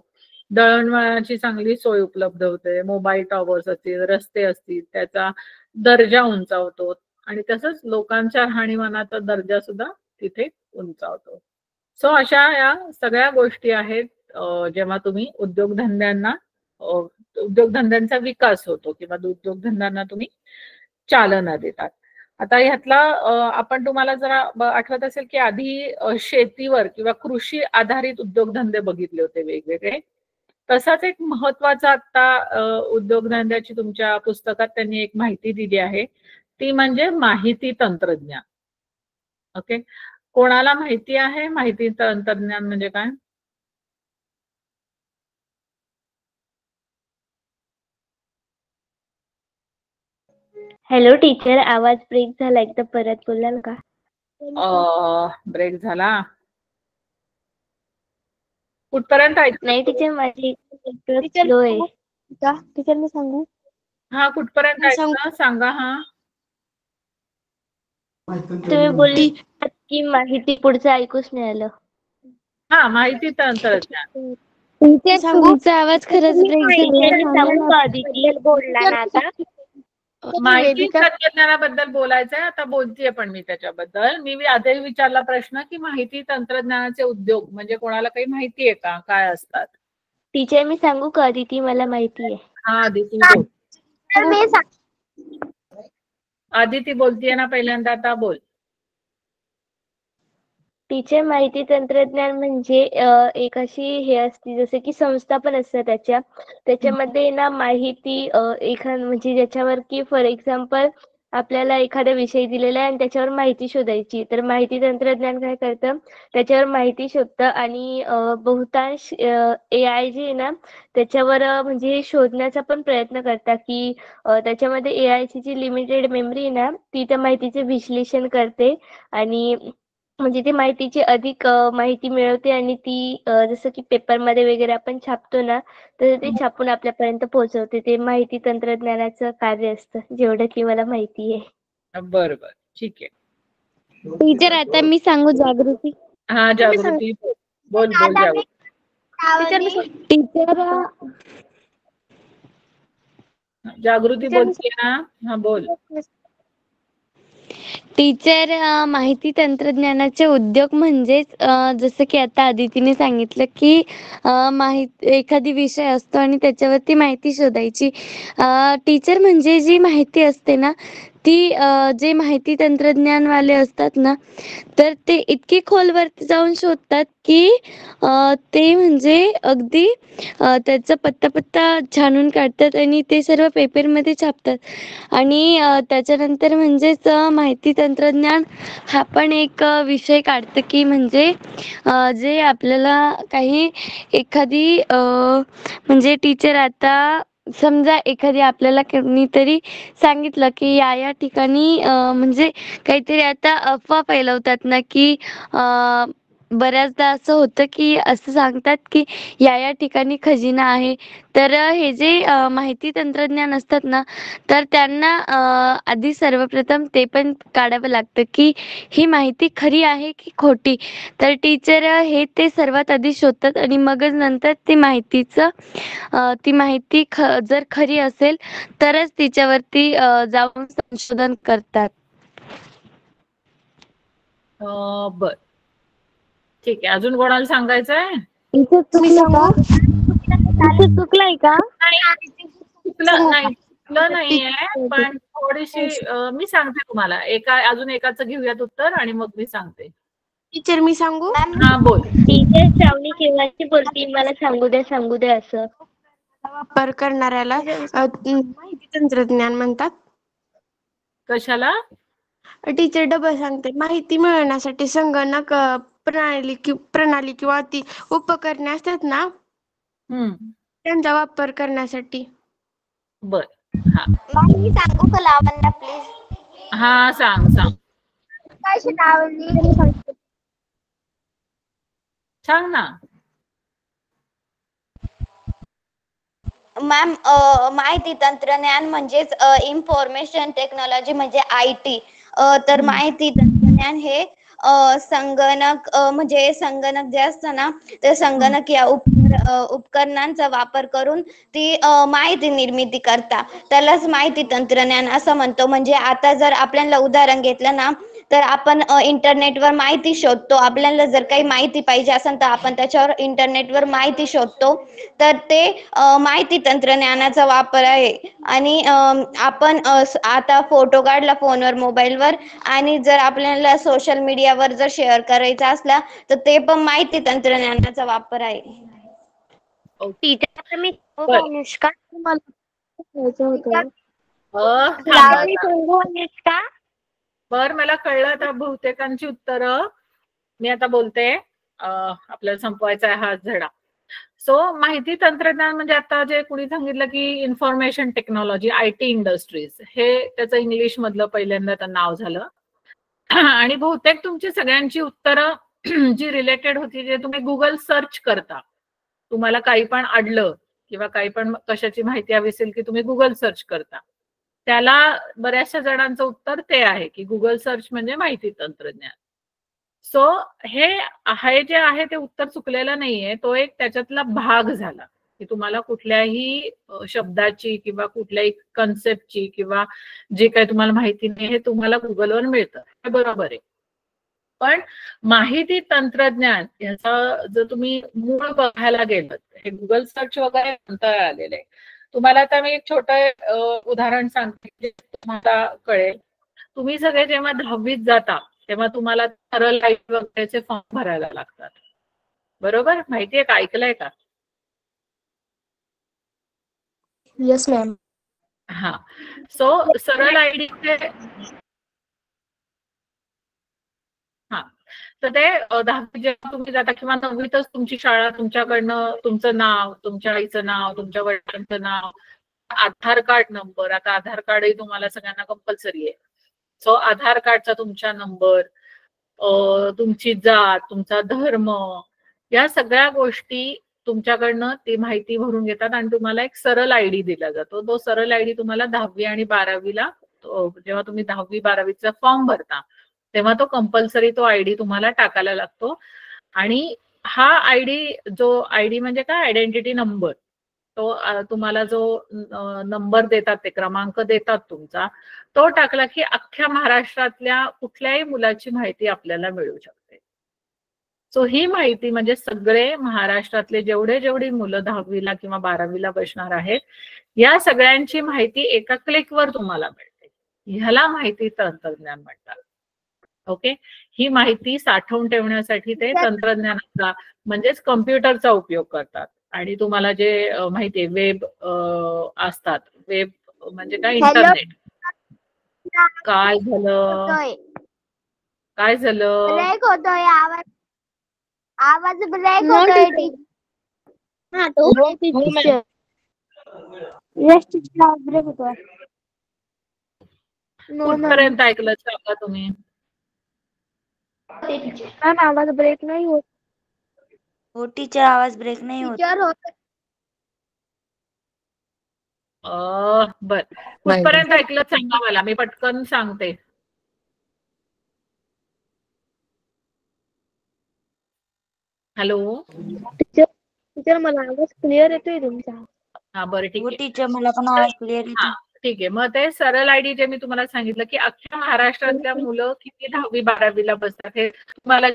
S2: दळणवळणाची चांगली सोय उपलब्ध होते, मोबाईल टॉवर्स असतील, रस्ते असतील, त्याचा दर्जा उंचावतो आणि तसंच लोकांच्या राहणीमानाचा दर्जा सुद्धा तिथे उंचावतो. सो अशा या सगळ्या गोष्टी आहेत जेव्हा तुम्ही उद्योगधंद्यांचा विकास होतो किंवा उद्योगधंद्यांना तुम्ही चालना देतात. आता ह्यातला आपण तुम्हाला जरा आठवत असेल की आधी शेतीवर किंवा कृषी आधारित उद्योगधंदे बघितले होते वेगवेगळे. तसाच एक महत्वाचा आता उद्योगधंद्याची तुमच्या पुस्तकात त्यांनी एक माहिती दिली आहे, ती म्हणजे माहिती तंत्रज्ञान. ओके, कोणाला माहिती आहे माहिती तंत्रज्ञान म्हणजे काय?
S8: हॅलो टीचर, आवाज ब्रेक झाला, एकदा परत बोलाल का?
S2: ब्रेक झाला, कुठपर्यंत ऐकलं?
S8: नाही टीचर, माझी स्लो आहे.
S3: टीचर मी सांगू?
S2: हा, कुठपर्यंत ऐकलं सांगा. हा,
S8: तुम्ही बोलली की माहिती, पुढचं ऐकूच नाही आलं.
S2: हा, माहिती तंत्रज्ञान.
S3: टीचर तुमचा आवाज खरंच ब्रेक झाला.
S8: बोलला ना आता.
S2: माहिती तंत्रज्ञानाबद्दल बोलायचंय, आता बोलतीये पण मी त्याच्याबद्दल. मी आधी विचारला प्रश्न की माहिती तंत्रज्ञानाचे उद्योग म्हणजे कोणाला काही माहिती आहे का, काय असतात?
S8: टीचर मी सांगू का? अदिती मला माहिती आहे.
S2: हा, अदिती बोल. आदिती बोलतीये ना पहिल्यांदा, आता बोल.
S8: टीचर, माहिती तंत्रज्ञान म्हणजे एक अशी हे असते, जसं की संस्था पण असतात त्याच्यामध्ये ना माहिती म्हणजे ज्याच्यावर की फॉर एक्झाम्पल आपल्याला एखादा विषय दिलेला आहे आणि त्याच्यावर माहिती शोधायची, तर माहिती तंत्रज्ञान काय करतं, त्याच्यावर माहिती शोधतं आणि बहुतांश AI जे आहे ना त्याच्यावर म्हणजे शोधण्याचा पण प्रयत्न करतात की त्याच्यामध्ये AI ची जी लिमिटेड मेमरी आहे ना ती त्या माहितीचे विश्लेषण करते आणि म्हणजे ती माहितीची अधिक माहिती मिळवते आणि ती जसं की पेपरमध्ये वगैरे आपण छापतो ना, तर ते छापून आपल्यापर्यंत पोहोचवते. ते माहिती तंत्रज्ञानाचं कार्य असतं, जेवढं की मला माहिती आहे.
S2: बरोबर, ठीक आहे.
S3: टीचर आता मी सांगू जागृती?
S2: हा, जागृती बोल जागृती.
S3: टीचर
S2: जागृती बोलते ना, हा बोल.
S3: टीचर, माहिती तंत्रज्ञानाचे उद्योग म्हणजेच जसं की आता अदितीने सांगितलं की एखादी विषय असतो आणि त्याच्यावरती माहिती शोधायची. टीचर म्हणजे जी माहिती असते ना ती जे माहिती तंत्रज्ञानवाले असतात ना, तर ते इतके खोलवरती जाऊन शोधतात की ते म्हणजे अगदी त्याचा पत्ता छानून काढतात आणि ते सर्व पेपरमध्ये छापतात आणि त्याच्यानंतर म्हणजेच माहिती तंत्रज्ञान हा पण एक विषय काढतं की म्हणजे जे आपल्याला काही एखादी म्हणजे टीचर आता समजा एखादी आपल्याला कोणीतरी सांगितलं की या ठिकाणी म्हणजे काहीतरी आता अफवा फैलवतात ना की बऱ्याचदा असं होतं की असं सांगतात की या ठिकाणी खजिना आहे. तर हे जे माहिती तंत्रज्ञान असतात ना, तर त्यांना आधी सर्वप्रथम ते पण काढावं लागतं की ही माहिती खरी आहे की खोटी. तर टीचर हे ते सर्वात आधी शोधतात आणि मगच नंतर ती माहिती जर खरी असेल तरच तिच्यावरती जाऊन संशोधन करतात.
S2: बर, ठीक आहे. अजून कोणाला सांगायचंय?
S3: चुकलंय का?
S2: चुकलं नाहीये, पण थोडीशी मी सांगते तुम्हाला. अजून एकाचं घेऊयात उत्तर आणि मग मी सांगते.
S7: टीचर मी सांगू?
S2: हा, बोल.
S8: टीचर, श्रावणी केव्हाची बोलते, मला सांगू दे असं.
S7: वापर करणाऱ्याला माहिती तंत्रज्ञान म्हणतात.
S2: कशाला?
S7: टीचर डबल सांगते. माहिती मिळवण्यासाठी संगणक प्रणाली किंवा ती उपकरणे असतात ना, त्यांचा वापर करण्यासाठी.
S2: बर, हा.
S1: मी सांगू का लावण्या प्लीज?
S2: हा, सांग. सांग ना.
S1: मॅम, माहिती तंत्रज्ञान म्हणजेच इन्फॉर्मेशन टेक्नॉलॉजी म्हणजे IT. तर माहिती तंत्रज्ञान हे संगणक म्हणजे संगणक जे असतं ना, ते संगणक या उपकरणांचा वापर करून ती माहिती निर्मिती करता. त्यालाच माहिती तंत्रज्ञान असं म्हणतो. म्हणजे आता जर आपल्याला उदाहरण घेतलं ना, तर आपण इंटरनेटवर माहिती शोधतो. आपल्याला जर काही माहिती पाहिजे असेल तर आपण त्याच्यावर इंटरनेटवर माहिती शोधतो. तर ते माहिती तंत्रज्ञानाचा वापर आहे. आणि आपण आता फोटो काढला फोनवर, मोबाईलवर, आणि जर आपल्याला सोशल मीडियावर जर शेअर करायचा असला तर ते पण माहिती तंत्रज्ञानाचा वापर आहे.
S6: टीचर मी
S2: बरं.
S6: अनुष्का, तुम्हाला सांगायचं होतं.
S2: थांबा.
S6: अनुष्का,
S2: बर, मला कळलं आता बहुतेकांची उत्तरं. मी आता बोलते. आपल्याला संपवायचा आहे हा धडा. सो माहिती तंत्रज्ञान म्हणजे आता जे कुणी सांगितलं की इन्फॉर्मेशन टेक्नॉलॉजी, IT इंडस्ट्रीज, हे त्याचं इंग्लिश मधलं पहिल्यांदा नाव झालं. आणि बहुतेक तुमची सगळ्यांची उत्तरं जी रिलेटेड होती, जे तुम्ही गुगल सर्च करता, तुम्हाला काही पण अडलं किंवा काही पण कशाची माहिती हवी असेल की तुम्ही गुगल सर्च करता, त्याला बऱ्याचशा जणांचं उत्तर ते आहे की गुगल सर्च म्हणजे माहिती तंत्रज्ञान. सो हे जे आहे ते उत्तर चुकलेलं नाहीये, तो एक त्याच्यातला भाग झाला की तुम्हाला कुठल्याही शब्दाची किंवा कुठल्याही कन्सेप्टची किंवा जे काही तुम्हाला माहिती नाही हे तुम्हाला गुगलवर मिळतं, हे बरोबर आहे. पण माहिती तंत्रज्ञान ह्याचा जर तुम्ही मूळ बघायला गेलं, हे गुगल सर्च वगैरे नंतर आलेलं आहे. तुम्हाला आता मी एक छोटं उदाहरण सांगते जे तुम्हाला कळेल. तुम्ही सगळे जेव्हा 10वीत जाता तेव्हा तुम्हाला सरळ लाईट वगैरेचे फॉर्म भरायला लागतात, बरोबर? माहितीये का, ऐकलंय का?
S6: Yes ma'am.
S2: हा. सो सरळ आयडीचे तर ते 10वी जेव्हा तुम्ही जाता किंवा 9वीतच तुमची शाळा तुमच्याकडनं तुमचं नाव, तुमच्या आईचं नाव, तुमच्या वडिलांचं नाव, आधार कार्ड नंबर, आता आधार कार्डही तुम्हाला सगळ्यांना कंपल्सरी आहे. सो आधार कार्डचा तुमचा नंबर, तुमची जात, तुमचा धर्म, या सगळ्या गोष्टी तुमच्याकडनं ती माहिती भरून घेतात आणि तुम्हाला एक सरळ आयडी दिला जातो. तो सरळ आयडी तुम्हाला 10वी आणि 12वीला जेव्हा तुम्ही 10वी 12वीचा फॉर्म भरता तेव्हा तो कंपल्सरी तो आयडी तुम्हाला टाकायला लागतो. आणि हा आयडी, जो आयडी म्हणजे काय, आयडेंटिटी नंबर, तो तुम्हाला जो नंबर देतात, ते क्रमांक देतात तुमचा, तो टाकला की अख्ख्या महाराष्ट्रातल्या कुठल्याही मुलाची माहिती आपल्याला मिळू शकते. सो ही माहिती म्हणजे सगळे महाराष्ट्रातले जेवढी मुलं 10वीला किंवा 12वीला बसणार आहेत, या सगळ्यांची माहिती एका क्लिकवर तुम्हाला मिळते. ह्याला माहिती तंत्रज्ञान म्हणतात. ओके. ही माहिती साठवून ठेवण्यासाठी ते तंत्रज्ञानाचा म्हणजेच कम्प्युटरचा उपयोग करतात. आणि तुम्हाला जे माहितीये वेब असतात, वेब म्हणजे काय, इंटरनेट. काय झालं, काय झालं?
S1: ब्रेक होतोय, आवाज ब्रेक होतोय. हा, तो ब्रेक होतोय.
S2: कुठपर्यंत ऐकलं सांगा तुम्ही?
S6: मॅम आवाज ब्रेक नाही होत.
S4: हो टीचर, आवाज ब्रेक नाही होत.
S2: बर, कुठपर्यंत ऐकलं सांगा मला, मी पटकन सांगते. हॅलो
S6: टीचर, मला आवाज क्लिअर येतोय तुमचा.
S2: हा, बरं, ठीक आहे
S4: टीचर, मला पण आवाज क्लिअर येतो.
S2: ठीक आहे. मग ते सरळ आयडी जे मी तुम्हाला सांगितलं की अख्ख्या महाराष्ट्रातल्या मुलं किती 10वी 12वीला बसतात हे तुम्हाला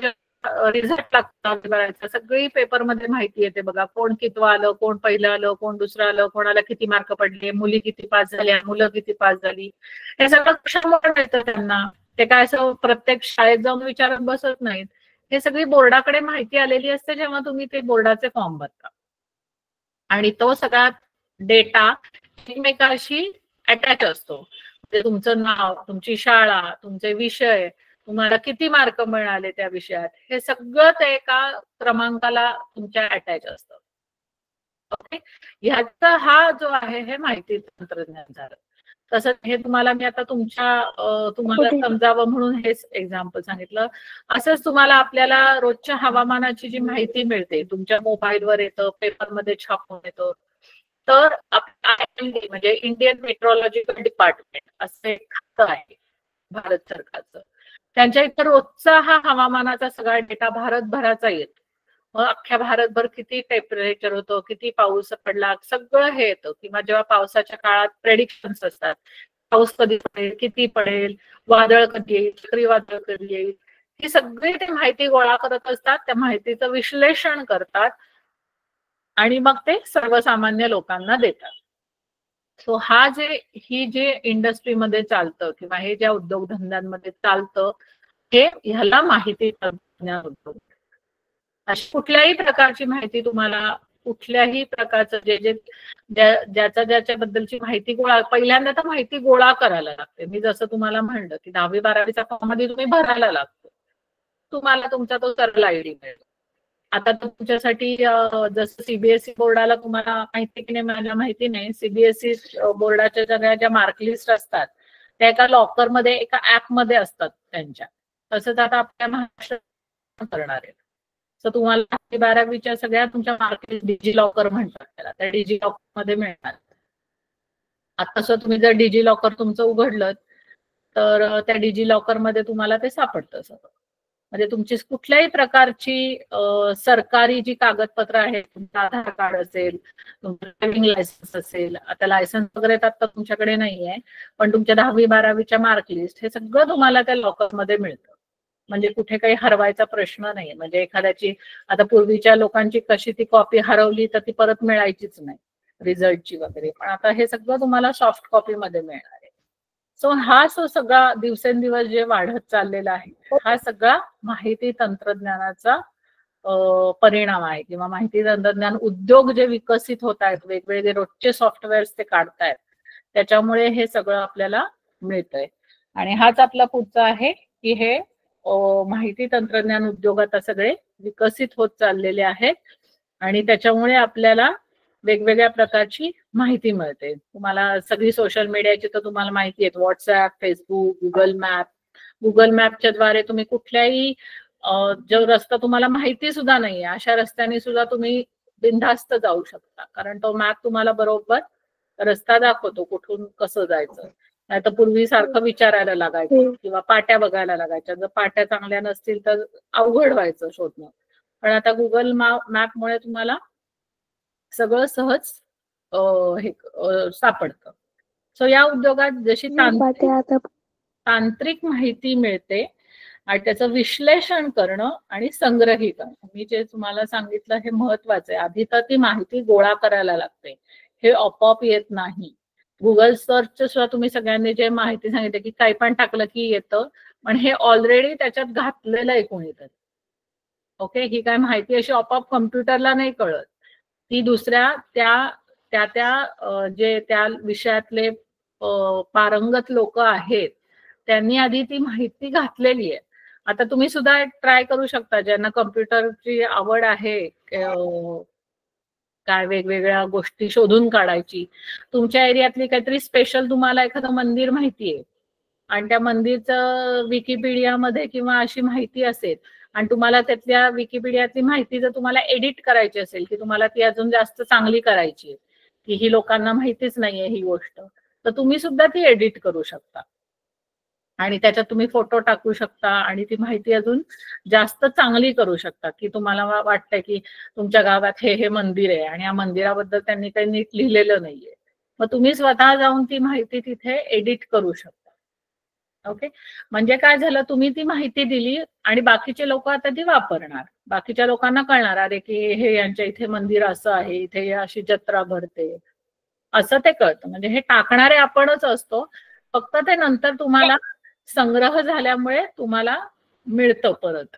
S2: रिझल्ट लागतात, सगळी पेपरमध्ये माहिती येते बघा. कोण कितवं आलं, कोण पहिलं आलं, कोण दुसरं आलं, कोणाला किती मार्क पडले, मुली किती पास झाल्या, मुलं किती पास झाली, हे सगळं कशामुळे मिळतं त्यांना? ते काय असं प्रत्येक शाळेत जाऊन विचारत बसत नाहीत. हे सगळी बोर्डाकडे माहिती आलेली असते जेव्हा तुम्ही ते बोर्डाचे फॉर्म भरता. आणि तो सगळा डेटा एकमेकांशी अटॅच असतो. म्हणजे तुमचं नाव, तुमची शाळा, तुमचे विषय, तुम्हाला किती मार्क मिळाले त्या विषयात, हे सगळं ते एका क्रमांकाला तुमच्या अटॅच असतं. ओके. ह्याचा हा जो आहे हे माहिती तंत्रज्ञान झालं. तसंच हे तुम्हाला मी आता तुम्हाला समजावं म्हणून हेच एक्झाम्पल सांगितलं. असंच तुम्हाला आपल्याला रोजच्या हवामानाची जी माहिती मिळते तुमच्या मोबाईलवर येतं, पेपरमध्ये छापून येतं. तर IMD म्हणजे इंडियन मेट्रोलॉजिकल डिपार्टमेंट असं एक खातं आहे भारत सरकारचं. त्यांच्या इथं रोजचा हा हवामानाचा सगळा डेटा भारतभराचा येतो. मग अख्ख्या भारतभर किती टेम्परेचर होतं, किती पाऊस पडला, सगळं हे येतं. किंवा जेव्हा पावसाच्या काळात प्रेडिक्शन्स असतात, पाऊस कधी पडेल, किती पडेल, वादळ कधी येईल, चक्रीवादळ कधी येईल, ही सगळी ते माहिती गोळा करत असतात. त्या माहितीचं विश्लेषण करतात आणि मग ते सर्वसामान्य लोकांना देतात. सो ही जे इंडस्ट्रीमध्ये चालतं किंवा हे ज्या उद्योगधंद्यांमध्ये चालतं, हे ह्याला माहिती तंत्रज्ञान उद्योग. अशी कुठल्याही प्रकारची माहिती तुम्हाला, कुठल्याही प्रकारचं ज्याच्याबद्दलची माहिती पहिल्यांदा तर माहिती गोळा करायला लागते. मी जसं तुम्हाला म्हणलं की 10वी-12वीचा फॉर्म मध्ये तुम्ही भरायला लागतो, तुम्हाला तुमचा तो सरळ आयडी मिळतो. आता तुमच्यासाठी जसं सीबीएसई बोर्डाला तुम्हाला माहिती की नाही मला माहिती नाही, सीबीएसई बोर्डाच्या सगळ्या ज्या मार्कलिस्ट असतात त्या एका लॉकरमध्ये, एका ऍपमध्ये असतात त्यांच्या. तसंच आता आपल्या महाराष्ट्रात करणार आहे. सो तुम्हाला 10वी-12वीच्या सगळ्या तुमच्या मार्कलिस्ट डिजी लॉकर म्हणतात त्याला, त्या डिजी लॉकर मध्ये मिळणार. आता तसं तुम्ही जर डिजी लॉकर तुमचं उघडलं तर त्या डिजी लॉकर मध्ये तुम्हाला ते सापडतं सगळं. म्हणजे तुमची कुठल्याही प्रकारची सरकारी जी कागदपत्र आहेत, तुमचं आधार कार्ड असेल, तुमचं ड्रायव्हिंग लायसन्स असेल, आता लायसन्स वगैरे आता तुमच्याकडे नाहीये, पण तुमच्या 10वी-12वीच्या मार्कलिस्ट हे सगळं तुम्हाला त्या लॉकरमध्ये मिळतं. म्हणजे कुठे काही हरवायचा प्रश्न नाही. म्हणजे एखाद्याची, आता पूर्वीच्या लोकांची कशी ती कॉपी हरवली तर ती परत मिळायचीच नाही रिझल्टची वगैरे, पण आता हे सगळं तुम्हाला सॉफ्ट कॉपी मध्ये मिळणार आहे. सो हा सगळा दिवसेंदिवस जे वाढत चाललेला आहे, हा सगळा माहिती तंत्रज्ञानाचा परिणाम आहे. किंवा माहिती तंत्रज्ञान उद्योग जे विकसित होत आहेत, वेगवेगळे रोजचे सॉफ्टवेअर्स ते काढतायत, त्याच्यामुळे हे सगळं आपल्याला मिळतंय. आणि हाच आपला पुढचा आहे की हे माहिती तंत्रज्ञान उद्योग आता सगळे विकसित होत चाललेले आहेत आणि त्याच्यामुळे आपल्याला वेगवेगळ्या प्रकारची माहिती मिळते. तुम्हाला सगळी सोशल मीडियाची तर तुम्हाला माहिती आहे, व्हॉट्सअप, फेसबुक, गुगल मॅपच्या द्वारे तुम्ही कुठल्याही जो रस्ता तुम्हाला माहिती सुद्धा नाहीये अशा रस्त्याने सुद्धा तुम्ही बिनधास्त जाऊ शकता, कारण तो मॅप तुम्हाला बरोबर रस्ता दाखवतो कुठून कसं जायचं. नाही तर पूर्वी सारखं विचारायला लागायचं किंवा पाट्या बघायला लागायच्या. जर पाट्या चांगल्या नसतील तर अवघड व्हायचं शोधणं, पण आता गुगल मॅपमुळे तुम्हाला सगळं सहज हे सापडतं. सो या उद्योगात जशी तांत्रिक माहिती मिळते आणि त्याचं विश्लेषण करणं आणि संग्रही करणं, मी जे तुम्हाला सांगितलं हे महत्वाचं आहे. आधी तर ती माहिती गोळा करायला लागते, हे आपोआप येत नाही. गुगल सर्च सुद्धा तुम्ही सगळ्यांनी जे माहिती सांगितली की काही पण टाकलं की येतं, पण हे ऑलरेडी त्याच्यात घातलेलं आहे कोणीतरी. ओके, ही काय माहिती अशी आपोआप कम्प्युटरला नाही कळत, ती दुसऱ्या जे त्या विषयातले पारंगत लोक आहेत त्यांनी आधी ती माहिती घातलेली आहे. आता तुम्ही सुद्धा ट्राय करू शकता, ज्यांना कम्प्युटरची आवड आहे, काय वेगवेगळ्या गोष्टी शोधून काढायची. तुमच्या एरियातली काहीतरी स्पेशल तुम्हाला एखादं मंदिर माहितीये आणि त्या मंदिरचं विकिपीडियामध्ये किंवा अशी माहिती असेल आणि तुम्हाला त्यातल्या विकिपीडियातली माहिती जर तुम्हाला एडिट करायची असेल की तुम्हाला ती अजून जास्त चांगली करायची की ही लोकांना माहितीच नाहीये ही गोष्ट, तर तुम्ही सुद्धा ती एडिट करू शकता आणि त्याच्यात तुम्ही फोटो टाकू शकता आणि ती माहिती अजून जास्त चांगली करू शकता. की तुम्हाला वाटतंय की तुमच्या गावात हे मंदिर आहे आणि या मंदिराबद्दल त्यांनी काही नीट लिहिलेलं नाहीये, मग तुम्ही स्वतः जाऊन ती माहिती तिथे एडिट करू शकता. ओके, म्हणजे काय झालं, तुम्ही ती माहिती दिली आणि बाकीचे लोक आता ती वापरणार, बाकीच्या लोकांना कळणार अरे की हे यांच्या इथे मंदिर असं आहे, इथे अशी जत्रा भरते, असं ते कळतं. म्हणजे हे टाकणारे आपणच असतो, फक्त ते नंतर तुम्हाला संग्रह झाल्यामुळे तुम्हाला मिळतं परत.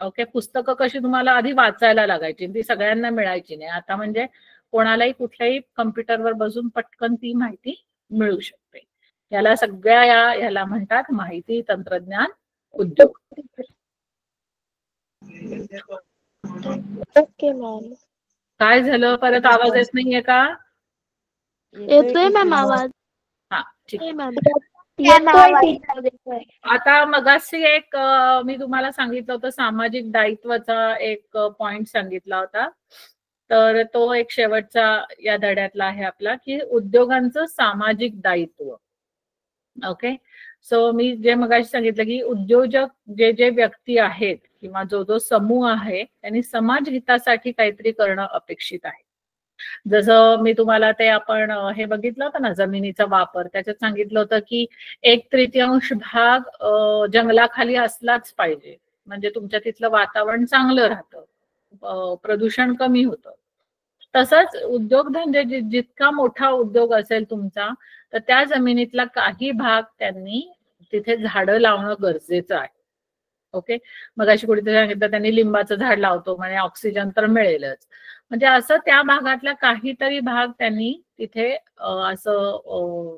S2: ओके, पुस्तकं कशी तुम्हाला आधी वाचायला लागायची, ती सगळ्यांना मिळायची नाही. आता म्हणजे कोणालाही कुठल्याही कम्प्युटरवर बसून पटकन ती माहिती मिळू शकते. याला सगळ्या याला म्हणतात माहिती तंत्रज्ञान उद्योग.
S7: Okay ma'am.
S2: काय झालं, परत आवाज येत नाहीये का?
S3: येतोय मॅम आवाज.
S2: हा ठीक आहे मॅम.
S8: येतोय.
S2: आता मगाशी एक मी तुम्हाला सांगितलं होतं सामाजिक दायित्वाचा एक पॉइंट सांगितला होता, तर तो एक शेवटचा या धड्यातला आहे आपला की उद्योगांचं सामाजिक दायित्व. ओके. सो मी जे मगाशी सांगितलं की उद्योजक जे जे व्यक्ती आहेत किंवा जो जो समूह आहे त्यांनी समाज हितासाठी काहीतरी करणं अपेक्षित आहे. जसं मी तुम्हाला ते आपण हे बघितलं होतं ना जमिनीचा वापर, त्याच्यात सांगितलं होतं की 1/3 भाग जंगलाखाली असलाच पाहिजे, म्हणजे तुमच्या तिथलं वातावरण चांगलं राहतं, प्रदूषण कमी होतं. तसंच उद्योगधंदे जितका मोठा उद्योग असेल तुमचा, तर त्या जमिनीतला काही भाग त्यांनी तिथे झाडं लावणं गरजेचं आहे. ओके. मग अशी कुठेतरी सांगितलं त्यांनी लिंबाचं झाड लावतो म्हणजे ऑक्सिजन तर मिळेलच, म्हणजे असं त्या भागातला काहीतरी भाग त्यांनी तिथे असं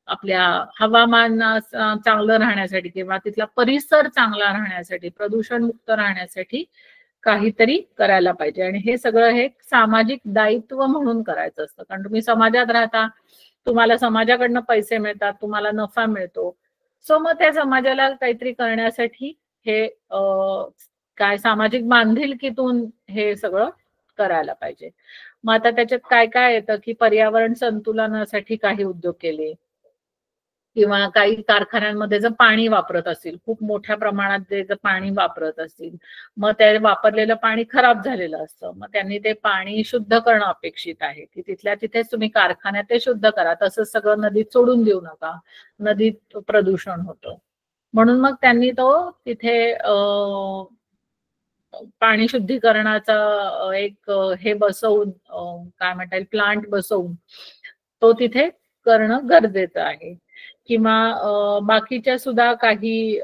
S2: आपल्या हवामान चांगलं राहण्यासाठी किंवा तिथला परिसर चांगला राहण्यासाठी, प्रदूषण मुक्त राहण्यासाठी काहीतरी करायला पाहिजे. आणि हे सगळं हे सामाजिक दायित्व म्हणून करायचं असतं, कारण तुम्ही समाजात राहता, तुम्हाला समाजाकडनं पैसे मिळतात, तुम्हाला नफा मिळतो. सो मग त्या समाजाला काहीतरी करण्यासाठी हे काय सामाजिक बांधिलकीतून हे सगळं करायला पाहिजे. मग आता त्याच्यात काय काय येतं की पर्यावरण संतुलनासाठी काही उद्योग केले, किंवा काही कारखान्यांमध्ये जर पाणी वापरत असतील, खूप मोठ्या प्रमाणात जे जर पाणी वापरत असतील, मग ते वापरलेलं पाणी खराब झालेलं असतं, मग त्यांनी ते पाणी शुद्ध करणं अपेक्षित आहे की तिथल्या तिथेच तुम्ही कारखान्यात ते शुद्ध करा, तसंच सगळं नदीत सोडून देऊ नका, नदीत प्रदूषण होतं. म्हणून मग त्यांनी तो तिथे पाणी शुद्धीकरणाचा एक हे बसवून काय म्हणता येईल प्लांट बसवून तो तिथे करणं गरजेचं आहे. किंवा बाकीच्या सुद्धा काही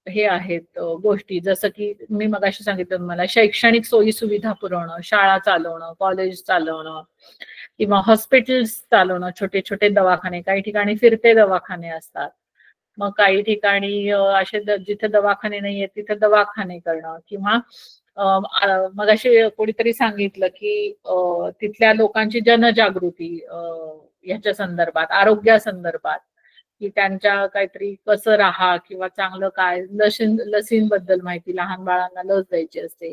S2: हे आहेत गोष्टी, जसं की मी मगाशी सांगितलं मला शैक्षणिक सोयी सुविधा पुरवणं, शाळा चालवणं, कॉलेज चालवणं किंवा हॉस्पिटल्स चालवणं, छोटे छोटे दवाखाने, काही ठिकाणी फिरते दवाखाने असतात, मग काही ठिकाणी असे जिथे दवाखाने नाहीये तिथे दवाखाने करणं, किंवा मग असे कोणीतरी सांगितलं की तिथल्या लोकांची जनजागृती ह्याच्या संदर्भात, आरोग्यासंदर्भात, की त्यांच्या काहीतरी कसं राहा किंवा चांगलं काय, लसींबद्दल माहिती, लहान बाळांना लस द्यायची असते.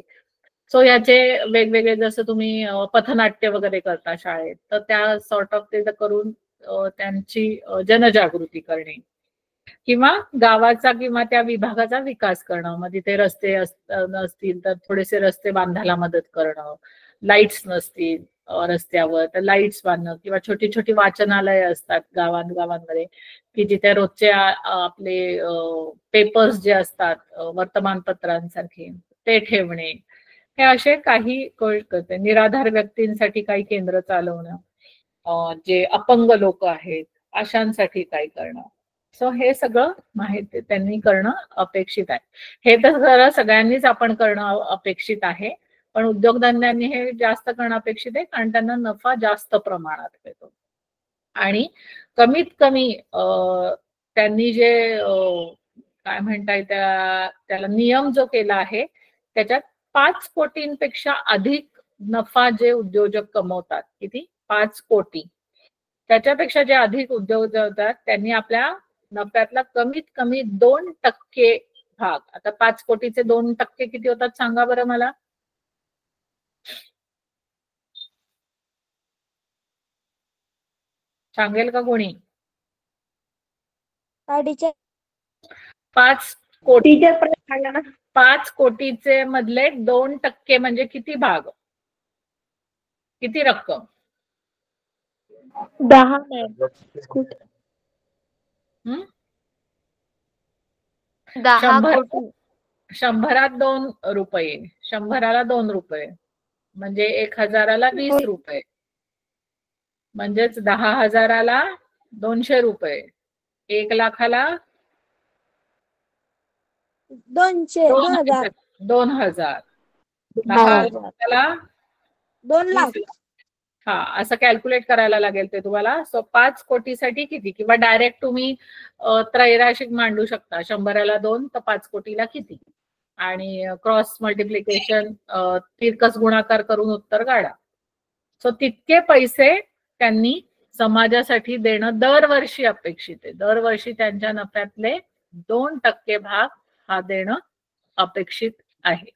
S2: सो याचे वेगवेगळे, जसं तुम्ही पथनाट्य वगैरे करता शाळेत, तर त्या सॉर्ट ऑफ ते करून त्यांची जनजागृती करणे, किंवा गावाचा किंवा त्या विभागाचा विकास करणं, मग तिथे रस्ते नसतील तर थोडेसे रस्ते बांधायला मदत करणं, लाईट्स नसतील रस्त्यावर तर लाईट्स बांधणं, किंवा छोटी छोटी वाचनालय असतात गावांमध्ये की जिथे रोजचे आपले पेपर्स जे असतात वर्तमानपत्रांसारखे ते ठेवणे, हे असे काही करते. निराधार व्यक्तींसाठी काही केंद्र चालवणं, जे अपंग लोक आहेत अशांसाठी काही करणं. सो हे सगळं माहिती त्यांनी करणं अपेक्षित आहे. हे तर खरं सगळ्यांनीच आपण करणं अपेक्षित आहे, पण उद्योगधंद्यांनी हे जास्त करणं अपेक्षित आहे, कारण त्यांना नफा जास्त प्रमाणात मिळतो. आणि कमीत कमी त्यांनी जे काय म्हणताय त्याला नियम जो केला आहे त्याच्यात 5 कोटींपेक्षा अधिक नफा जे उद्योजक कमवतात, किती 5 कोटी, त्याच्यापेक्षा जे अधिक उद्योग होतात त्यांनी आपल्या नफ्यातला कमीत कमी 2% भाग, आता 5 कोटीचे 2% किती होतात सांगा बरं मला. सांगेल का कोणी? 5 कोटी, 5 कोटीचे मधले 2% म्हणजे किती भाग, किती रक्कम?
S8: 10
S2: 100 2 रुपये, 100ला 2 रुपये म्हणजे 1000ला 20 रुपये, म्हणजेच 10,000ला 200 रुपये, 1 लाखाला 2000, 10 लाखाला 2 लाख. हा, असं कॅल्क्युलेट करायला लागेल ते तुम्हाला. सो 5 कोटीसाठी किती, किंवा डायरेक्ट तुम्ही त्रैराशिक मांडू शकता, 100ला 2 तर 5 कोटीला किती, आणि क्रॉस मल्टिप्लिकेशन तिरकस गुणाकार करून उत्तर काढा. सो तितके पैसे त्यांनी समाजासाठी देणं दरवर्षी अपेक्षित आहे. दरवर्षी त्यांच्या नफ्यातले 2% भाग हा देणं अपेक्षित आहे.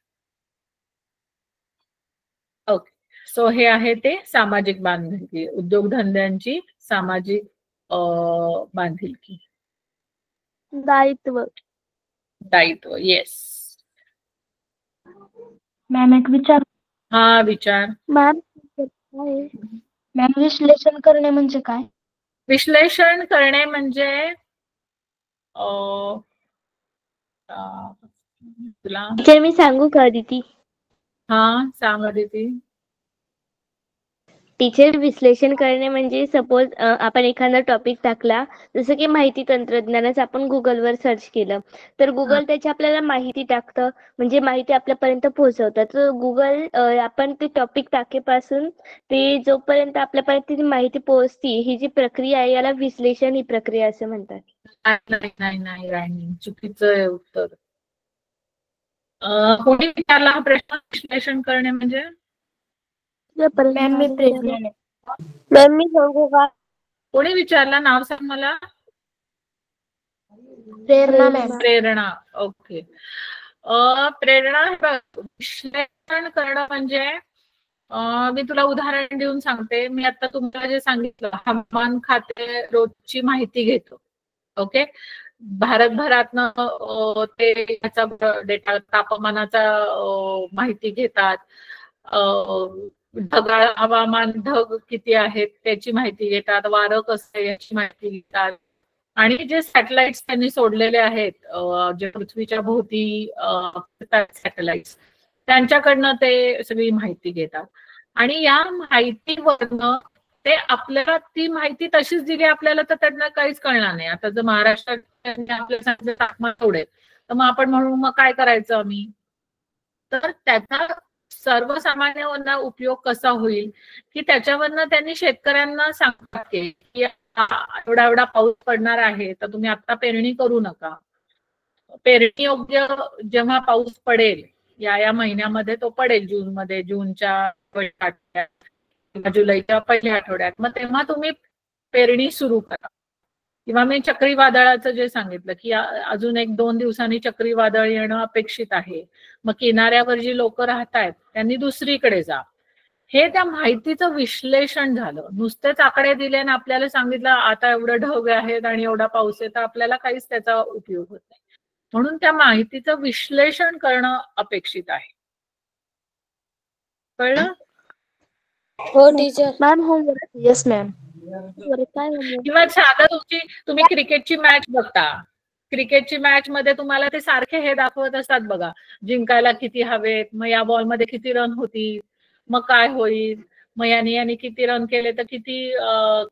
S2: ओके. सो हे आहे ते सामाजिक बांधिलकी, उद्योगधंद्यांची सामाजिक बांधिलकी.
S8: दायित्व.
S2: दायित्व. येस.
S9: मॅम एक विचार.
S2: हा विचार.
S8: मॅम
S9: मॅम विश्लेषण करणे म्हणजे काय?
S2: विश्लेषण करणे म्हणजे तुला
S8: टीचर मी सांगू का अदिती?
S2: हा सांग अदिती.
S8: टीचर विश्लेषण करणे म्हणजे सपोज आपण एखादा टॉपिक टाकला, जसं की माहिती तंत्रज्ञानाचं आपण गुगलवर सर्च केलं, तर गुगल त्याची आपल्याला माहिती टाकतं, म्हणजे माहिती आपल्यापर्यंत पोहोचवतं. तर गुगल आपण ते टॉपिक टाकेपासून ते जोपर्यंत आपल्यापर्यंत ती माहिती पोहोचते, ही जी प्रक्रिया आहे याला विश्लेषण ही प्रक्रिया असं म्हणतात.
S2: नाही राणी, चुकीचं आहे उत्तर. कोणी विचारला हा प्रश्न? विश्लेषण करणे म्हणजे?
S9: मॅम मी प्रेरणा.
S8: मॅम मी सांगू का?
S2: कोणी विचारला? नाव सांग मला.
S9: प्रेरणा मॅम.
S2: प्रेरणा. ओके. प्रेरणा विश्लेषण करणं म्हणजे मी तुला उदाहरण देऊन सांगते. मी आता तुम्हाला जे सांगितलं, हवामान खाते रोजची माहिती घेतो. ओके. भारतभरातनं ते याचा डेटा, तापमानाचा माहिती घेतात. ढगाळ हवामान, ढग किती आहेत त्याची माहिती घेतात. वारं कसं आहे याची माहिती घेतात. आणि जे सॅटेलाइट्स त्यांनी सोडलेले आहेत, जे पृथ्वीच्या भोवती सॅटेलाइट्स, त्यांच्याकडनं ते सगळी माहिती घेतात. आणि या माहितीवरनं ते आपल्याला ती माहिती तशीच दिली आपल्याला तर त्यांना काहीच कळणार नाही. आता जर महाराष्ट्रात आपल्याला सांगितलं तापमान एवढे, तर मग आपण म्हणू मग काय करायचं आम्ही? तर त्याचा सर्वसामान्यांना उपयोग कसा होईल की त्याच्यावरनं त्यांनी शेतकऱ्यांना सांगतात की एवढा पाऊस पडणार आहे, तर तुम्ही आता पेरणी करू नका. पेरणी योग्य जेव्हा पाऊस पडेल, या महिन्यामध्ये तो पडेल, जूनमध्ये, जूनच्या आठवड्यात किंवा जुलैच्या पहिल्या आठवड्यात, मग तेव्हा तुम्ही पेरणी सुरू करा. किंवा मी चक्रीवादळाचं जे सांगितलं की अजून 1-2 दिवसांनी चक्रीवादळ येणं अपेक्षित आहे, मग किनाऱ्यावर जी लोक राहतात त्यांनी दुसरीकडे जा. हे त्या माहितीचं विश्लेषण झालं. नुसतेच आकडे दिले आणि आपल्याला सांगितलं आता एवढं ढग आहेत आणि एवढा पाऊस आहे, तर आपल्याला काहीच त्याचा उपयोग होत नाही. म्हणून त्या माहितीचं विश्लेषण करणं अपेक्षित आहे. कळलं?
S8: हो teacher.
S9: Ma'am homework. Yes ma'am.
S2: किंवा साधं तुम्ही क्रिकेटची मॅच बघता. क्रिकेटची मॅच मध्ये तुम्हाला ते सारखे हे दाखवत असतात बघा, जिंकायला किती हवेत, मग या बॉलमध्ये किती रन होतील, मग काय होईल, मग यांनी किती रन केले तर किती,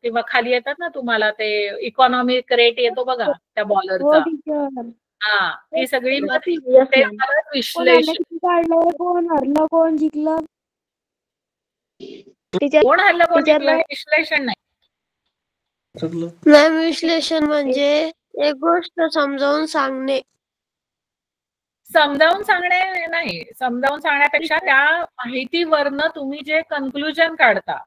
S2: किंवा खाली येतात ना तुम्हाला ते इकॉनॉमिक रेट येतो बघा त्या बॉलरचा. हा, ती सगळी विश्लेषण.
S9: कोण हरलं, कोण जिंकलं,
S2: कोण हरलं कोण जिंकलं हे विश्लेषण नाही.
S10: मॅम विश्लेषण म्हणजे एक गोष्ट समजावून सांगणे.
S2: समजावून सांगणे नाही, समजावून सांगण्यापेक्षा त्या माहितीवरनं तुम्ही जे कन्क्लुजन काढता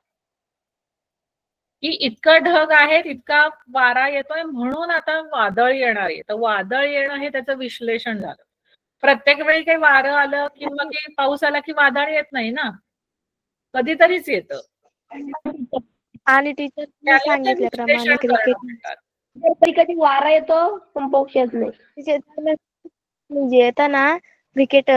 S2: की इतकं ढग आहे, इतका वारा येतोय म्हणून आता वादळ येणार आहे, तर वादळ येणं हे त्याचं विश्लेषण झालं. प्रत्येक वेळी काही वारं आलं किंवा काही पाऊस आला की वादळ येत नाही ना, कधीतरीच येतं.
S8: आणि टीचर सांगितल्याप्रमाणे
S9: कधी कधी वारा येतो पण पाऊस येत नाही.
S8: म्हणजे येताना क्रिकेट